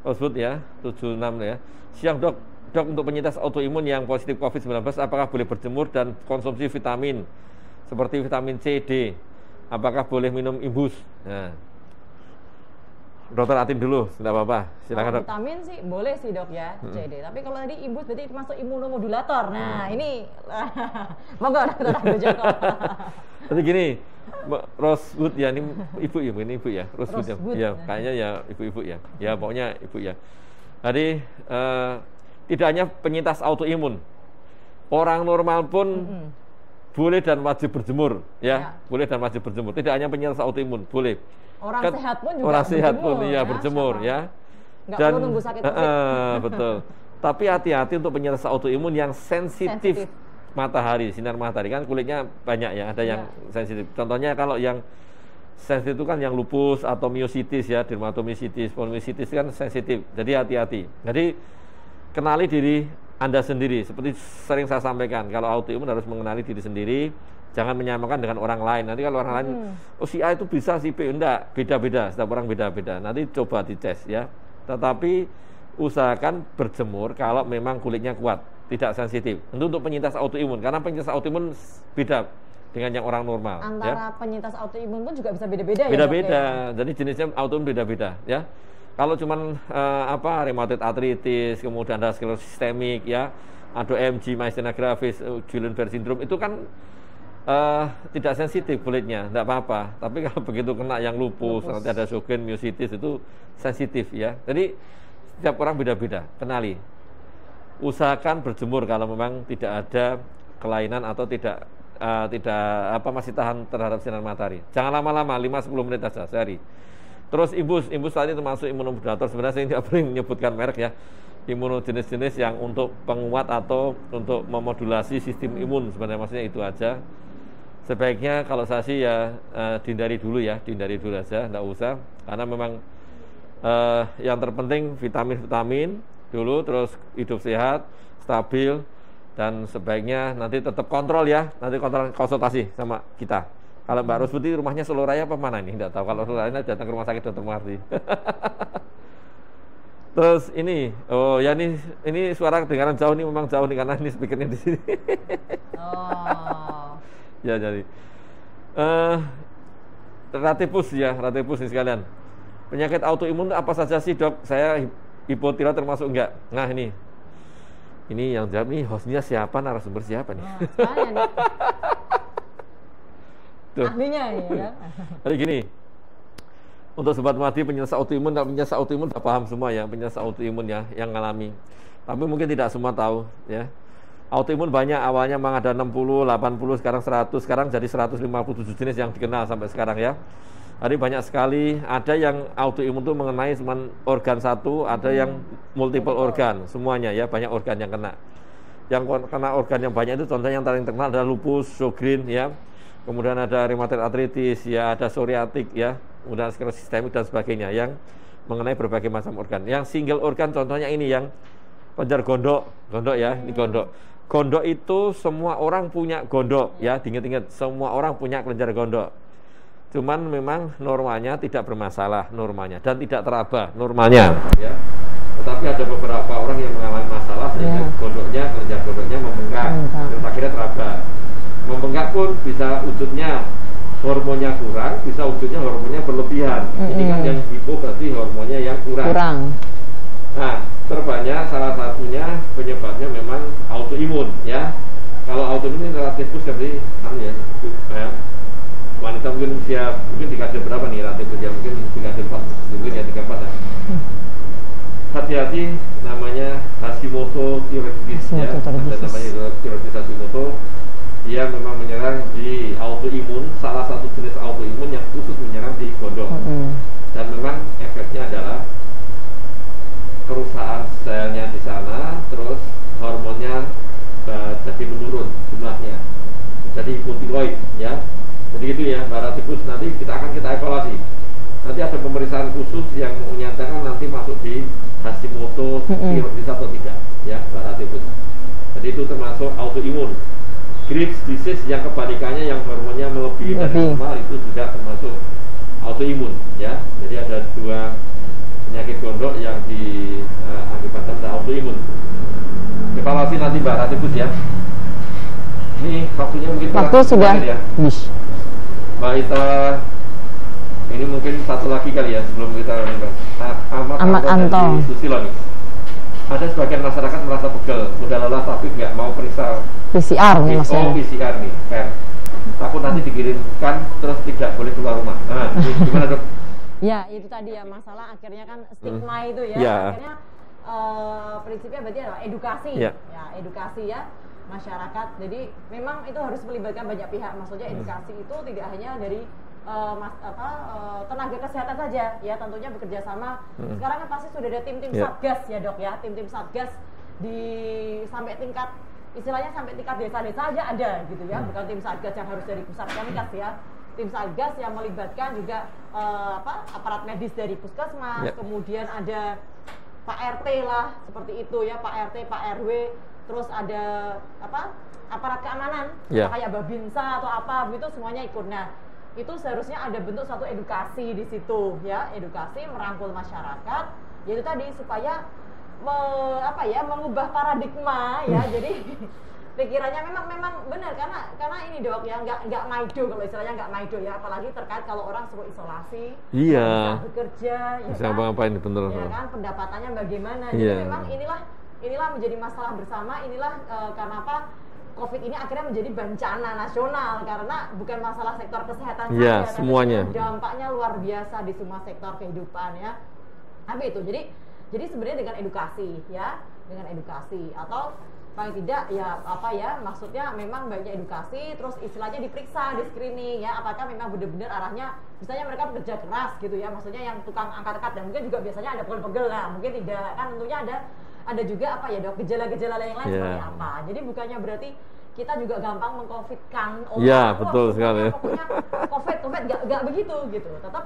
Rosewood ya, 76 ya. Siang dok, untuk penyintas autoimun yang positif COVID-19 apakah boleh berjemur dan konsumsi vitamin seperti vitamin C, D? Apakah boleh minum imbus? Nah, Dokter Atin dulu, tidak apa-apa. Silakan dok. Vitamin sih boleh sih dok ya, C, D. Tapi kalau tadi imbus berarti masuk imunomodulator. Nah ini, monggo Dokter Joko. Jadi gini, Rosewood ya, ini ibu ya, ini ibu ya, Rosewood ya, kayaknya ya ibu-ibu ya, ya pokoknya ibu ya. Jadi tidak hanya penyintas autoimun, orang normal pun boleh dan wajib berjemur, ya, boleh dan wajib berjemur. Tidak hanya penyintas autoimun, boleh. Orang sehat pun juga orang sehat pun berjemur, ya berjemur ya. Nggak perlu nunggu sakit COVID. Betul. Tapi hati-hati untuk penyintas autoimun yang sensitif matahari, sinar matahari kan kulitnya banyak ya, ada yang sensitif. Contohnya kalau yang sensitif itu kan yang lupus atau myositis ya, dermatomyositis, polymyositis kan sensitif. Jadi hati-hati. Jadi kenali diri Anda sendiri. Seperti sering saya sampaikan, kalau autoimun harus mengenali diri sendiri, Jangan menyamakan dengan orang lain. Nanti kalau orang lain, oh si A itu bisa, si B enggak, beda-beda. Setiap orang beda-beda. Nanti coba dites ya. Tetapi usahakan berjemur kalau memang kulitnya kuat, tidak sensitif. Untuk penyintas autoimun, karena penyintas autoimun beda dengan yang orang normal. Antara penyintas autoimun pun juga bisa beda-beda ya? Beda-beda. Jadi jenisnya autoimun beda-beda ya. Kalau cuman rheumatoid arthritis, kemudian ada sklerosis sistemik ya, ada MG, myasthenia gravis, Guillain-Barré syndrome, itu kan tidak sensitif kulitnya, tidak apa-apa. Tapi kalau begitu kena yang lupus, nanti ada Sjögren, myositis, itu sensitif ya. Jadi setiap orang beda-beda. Kenali. Usahakan berjemur kalau memang tidak ada kelainan atau tidak masih tahan terhadap sinar matahari. Jangan lama-lama, 5-10 menit saja sehari. Terus imbus tadi termasuk imunomodulator. Sebenarnya saya tidak boleh menyebutkan merek ya. Imunojenis-jenis yang untuk penguat atau untuk memodulasi sistem imun, sebenarnya maksudnya itu aja. Sebaiknya kalau saya sih ya dihindari dulu aja, enggak usah, karena memang yang terpenting vitamin dulu, terus hidup sehat, stabil, dan sebaiknya nanti tetap kontrol ya, nanti kontrol konsultasi sama kita. Kalau Mbak Rusputi rumahnya Solo Raya apa mana ini? Enggak tahu. Kalau Solo Raya datang ke rumah sakit Dr. Muardi. Terus ini, oh ya ini suara kedengaran jauh nih, memang jauh nih karena ini speakernya di sini. Oh. Ya jadi ratipus ini sekalian. Penyakit autoimun apa saja sih dok? Saya hipotiroid termasuk enggak? Nah ini yang jawab nih hostnya siapa, narasumber siapa nih? Saya nih. Tuh. Ahlinya ya. Jadi gini, untuk sobat Muardi penyintas autoimun, penyintas autoimun sudah paham semua ya, penyintas autoimun ya yang ngalami. Tapi mungkin tidak semua tahu ya. Autoimun banyak, awalnya memang ada 60, 80, sekarang 100, sekarang jadi 157 jenis yang dikenal sampai sekarang ya. Jadi banyak sekali, ada yang autoimun itu mengenai cuma organ satu, ada yang multiple organ, semuanya ya, banyak organ yang kena. Yang kena organ yang banyak itu contohnya yang paling terkenal adalah lupus, Sjögren ya. Kemudian ada rheumatoid arthritis ya, ada psoriatik ya, kemudian sklerosis sistemik dan sebagainya yang mengenai berbagai macam organ. Yang single organ contohnya ini yang kelenjar gondok ya, ini gondok. Gondok itu semua orang punya gondok ya, diingat-ingat semua orang punya kelenjar gondok. Cuman memang normalnya tidak bermasalah normalnya dan tidak teraba normalnya ya. Tetapi ada beberapa orang yang mengalami masalah sehingga kelenjar gondoknya membengkak dan akhirnya teraba. Membengkak pun bisa wujudnya hormonnya kurang, bisa wujudnya hormonnya berlebihan. Ini kan yang hipo berarti hormonnya yang kurang. Nah, terbanyak salah satunya penyebabnya memang autoimun ya. Kalau autoimun ini relatif seperti ya. Wanita mungkin dikasih berapa nih relatif ya, mungkin dikasih 4, mungkin ya 34 ya. Hati-hati, namanya Hashimoto thyroiditis ya. Ada namanya thyroiditis Hashimoto. Dia memang menyerang di autoimun, salah satu jenis autoimun yang khusus menyerang di gondok. Dan memang efeknya adalah kerusakan selnya di sana, terus hormonnya jadi menurun jumlahnya, jadi hipotiroid ya. Jadi itu ya Mbak Ratipus, nanti kita evaluasi. Nanti ada pemeriksaan khusus yang menyatakan nanti masuk di Hashimoto thyroiditis atau tidak ya Mbak Ratipus. Jadi itu termasuk autoimun. Graves disease yang kebalikannya yang hormonnya melebihi dari normal itu juga termasuk autoimun ya. Jadi ada 2 penyakit gondok yang diakibatkan dari autoimun. Evaluasi nanti Mbak Ratipus ya. Ini waktunya mungkin waktu sudah ya. Mbak Ita, ini mungkin satu lagi kali ya sebelum kita Ahmad Anto Susilo nih. Ada sebagian masyarakat merasa pegel, sudah lelah tapi nggak mau periksa PCR nih Mas. PCR nih, takut nanti dikirimkan terus tidak boleh keluar rumah. Nah, gimana dok? Ya itu tadi ya, masalah akhirnya kan stigma itu ya. Akhirnya prinsipnya berarti adalah edukasi ya, edukasi ya masyarakat. Jadi memang itu harus melibatkan banyak pihak. Maksudnya edukasi itu tidak hanya dari tenaga kesehatan saja ya, tentunya bekerja sama. Sekarang kan pasti sudah ada tim-tim satgas ya dok ya, tim-tim satgas sampai tingkat istilahnya sampai tingkat desa-desa aja ada gitu ya, bukan tim satgas yang harus dari pusat Kemenkes ya. Tim satgas yang melibatkan juga aparat medis dari puskesmas, kemudian ada Pak RT lah seperti itu ya, Pak RT, Pak RW, terus ada aparat keamanan, kayak Babinsa atau apa begitu semuanya ikut. Nah, itu seharusnya ada bentuk satu edukasi di situ ya, edukasi merangkul masyarakat, yaitu tadi supaya mengubah paradigma ya. Jadi pikirannya memang benar karena ini Dok ya, nggak maido kalau istilahnya, nggak maido ya, apalagi terkait kalau orang suruh isolasi, bisa bekerja, ya bisa apa-apain bener ya kan, pendapatannya bagaimana. Jadi memang inilah menjadi masalah bersama, inilah kenapa COVID ini akhirnya menjadi bencana nasional, karena bukan masalah sektor kesehatan saja, semuanya dampaknya luar biasa di semua sektor kehidupan ya. Tapi itu jadi sebenarnya dengan edukasi ya, dengan edukasi atau paling tidak ya maksudnya memang banyak edukasi, terus istilahnya diperiksa, di screening ya, apakah memang benar-benar arahnya misalnya mereka bekerja keras gitu ya, maksudnya yang tukang angkat-angkat, dan mungkin juga biasanya ada pegel-pegel, nah mungkin tidak kan, tentunya ada juga Dok, gejala-gejala yang lain seperti apa. Jadi bukannya berarti kita juga gampang mengcovidkan orang. Iya, betul sekali. Pokoknya COVID nggak begitu gitu. Tetap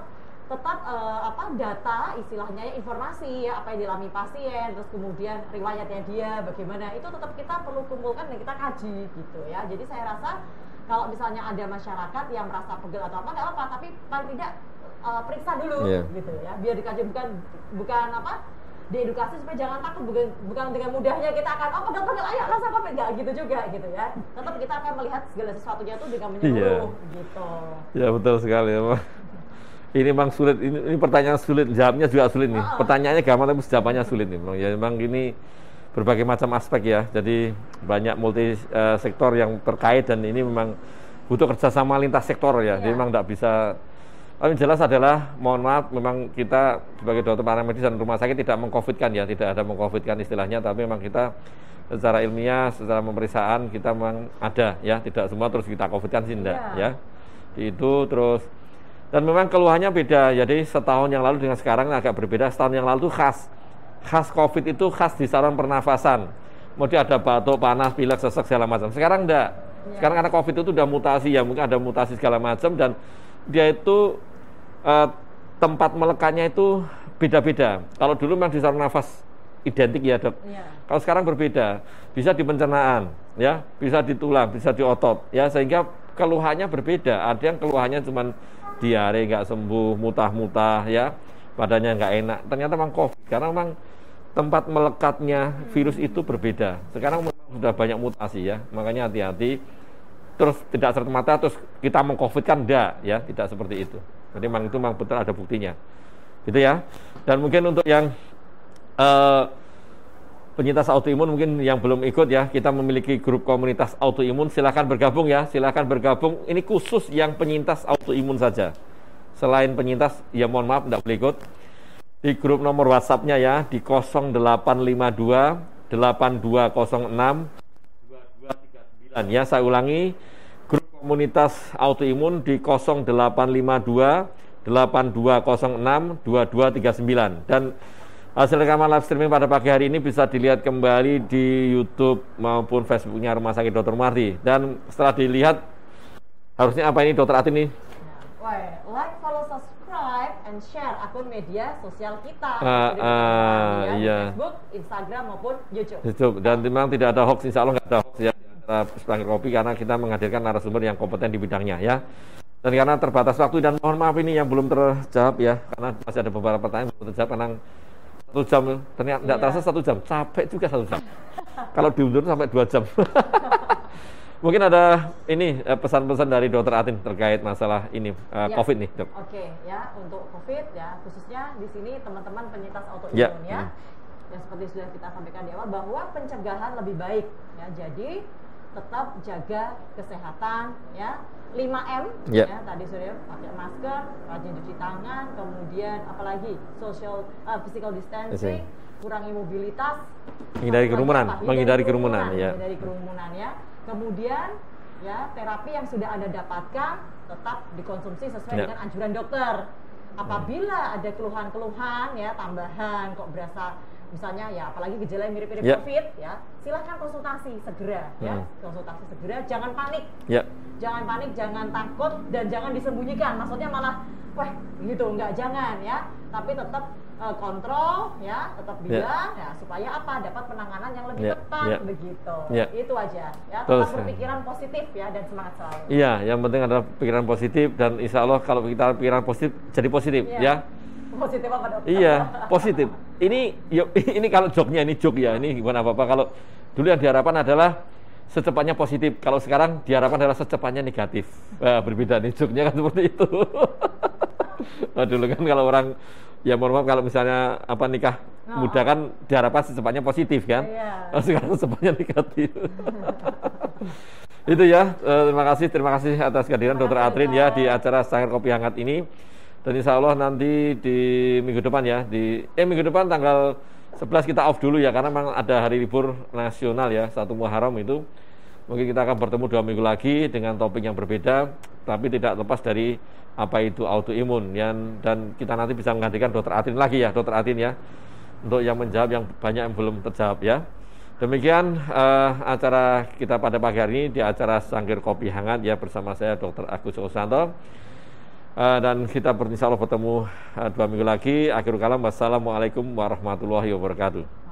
data istilahnya ya, informasi ya, apa yang dialami pasien, terus kemudian riwayatnya dia bagaimana, itu tetap kita perlu kumpulkan dan kita kaji gitu ya. Jadi saya rasa kalau misalnya ada masyarakat yang merasa pegel atau apa, nggak apa-apa, tapi paling tidak periksa dulu gitu ya, biar dikaji, bukan diedukasi supaya jangan takut, bukan dengan mudahnya kita akan pegel-pegel ayo rasa COVID, nggak gitu juga gitu ya. Tetap kita akan melihat segala sesuatunya itu dengan menyeluruh gitu. Ya betul sekali ya Pak. Ini memang sulit, ini pertanyaan sulit, jawabnya juga sulit nih. Pertanyaannya gampang tapi jawabannya sulit nih. Ya memang ini berbagai macam aspek ya. Jadi banyak multi sektor yang terkait, dan ini memang butuh kerjasama lintas sektor ya. Jadi memang tidak bisa. Yang jelas adalah, mohon maaf, memang kita sebagai dokter paramedis dan rumah sakit tidak mengcovidkan ya, tidak ada mengcovidkan istilahnya, tapi memang kita secara ilmiah, secara pemeriksaan kita memang ada ya, tidak semua terus kita covidkan sih enggak ya. Itu terus, dan memang keluhannya beda. Jadi setahun yang lalu dengan sekarang agak berbeda. Setahun yang lalu tuh khas COVID itu khas di saluran pernafasan. Kemudian ada batuk, panas, pilek, sesek segala macam. Sekarang enggak. Sekarang karena COVID itu udah mutasi ya, mungkin ada mutasi segala macam, dan dia itu tempat melekatnya itu beda-beda. Kalau dulu memang di saluran nafas identik ya Dok. Kalau sekarang berbeda, bisa di pencernaan, ya, bisa di tulang, bisa di otot, ya, sehingga keluhannya berbeda. Ada yang keluhannya cuma diare nggak sembuh, mutah-mutah, ya, badannya nggak enak. Ternyata memang COVID, karena memang tempat melekatnya virus itu berbeda. Sekarang sudah banyak mutasi ya, makanya hati-hati. Terus tidak serta-merta terus kita mengcovidkan, enggak ya, tidak seperti itu. Jadi memang itu memang betul ada buktinya, gitu ya. Dan mungkin untuk yang penyintas autoimun mungkin yang belum ikut ya, kita memiliki grup komunitas autoimun, silakan bergabung ya, silakan bergabung. Ini khusus yang penyintas autoimun saja. Selain penyintas, ya mohon maaf tidak boleh ikut. Di grup nomor WhatsApp-nya ya, di 0852 8206 2239 ya, saya ulangi, grup komunitas autoimun di 0852 8206 2239. Dan hasil rekaman live streaming pada pagi hari ini bisa dilihat kembali di YouTube maupun Facebooknya Rumah Sakit Dr. Muardi. Dan setelah dilihat, harusnya apa ini Dr. Atin nih? Like, follow, subscribe, and share akun media sosial kita, Facebook, Instagram maupun YouTube. Dan memang tidak ada hoax, insya Allah nggak ada hoax ya Seperangkir Kopi, karena kita menghadirkan narasumber yang kompeten di bidangnya ya. Dan karena terbatas waktu, dan mohon maaf ini yang belum terjawab ya, karena masih ada beberapa pertanyaan belum terjawab, karena 1 jam ternyata tidak terasa 1 jam, capek juga 1 jam. Kalau diundur sampai 2 jam. Mungkin ada ini pesan-pesan dari Dr. Atin terkait masalah ini COVID nih, Dok. Oke, ya, untuk COVID ya, khususnya di sini teman-teman penyintas autoimun ya. Ya seperti sudah kita sampaikan di awal, bahwa pencegahan lebih baik ya. Jadi tetap jaga kesehatan ya. 5M ya, tadi sudah pakai masker, rajin cuci tangan, kemudian apalagi physical distancing, kurangi mobilitas, menghindari kerumunan ya. Menghindari kerumunan ya. Kemudian ya, terapi yang sudah Anda dapatkan tetap dikonsumsi sesuai dengan anjuran dokter. Apabila ada keluhan-keluhan ya tambahan, kok berasa misalnya ya, apalagi gejala yang mirip-mirip COVID ya, silahkan konsultasi segera ya, konsultasi segera, jangan panik. Jangan panik, jangan takut, dan jangan disembunyikan. Maksudnya malah wah gitu, enggak, jangan ya, tapi tetap kontrol ya, tetap bilang ya, supaya apa, dapat penanganan yang lebih tepat begitu. Itu aja ya, tetap berpikiran positif ya, dan semangat selalu. Iya, yang penting adalah pikiran positif, dan insya Allah kalau kita pikiran positif jadi positif ya. Positif apa, Dok? Iya, positif. Ini kalau joknya ini jok ya, ini bukan apa-apa. Kalau dulu yang diharapkan adalah secepatnya positif, kalau sekarang diharapkan adalah secepatnya negatif. Berbeda nih joknya kan seperti itu. Nah, dulu kan kalau orang, ya mohon maaf, kalau misalnya nikah muda kan diharapkan secepatnya positif kan. Kalau sekarang secepatnya negatif. Itu ya, terima kasih atas kehadiran Dr. Atrin ya di acara Sanggar Kopi Hangat ini. Dan insya Allah nanti di minggu depan ya, minggu depan tanggal 11 kita off dulu ya, karena memang ada hari libur nasional ya, 1 Muharram itu. Mungkin kita akan bertemu 2 minggu lagi dengan topik yang berbeda, tapi tidak lepas dari apa itu autoimun dan kita nanti bisa menggantikan Dr. Atrin lagi ya, Dr. Atrin ya, untuk yang menjawab yang banyak yang belum terjawab ya. Demikian acara kita pada pagi hari ini di acara Sanggar Kopi Hangat ya, bersama saya Dr. Agus Susanto. Dan kita insya Allah bertemu 2 minggu lagi. Akhirul kalam, wassalamualaikum warahmatullahi wabarakatuh.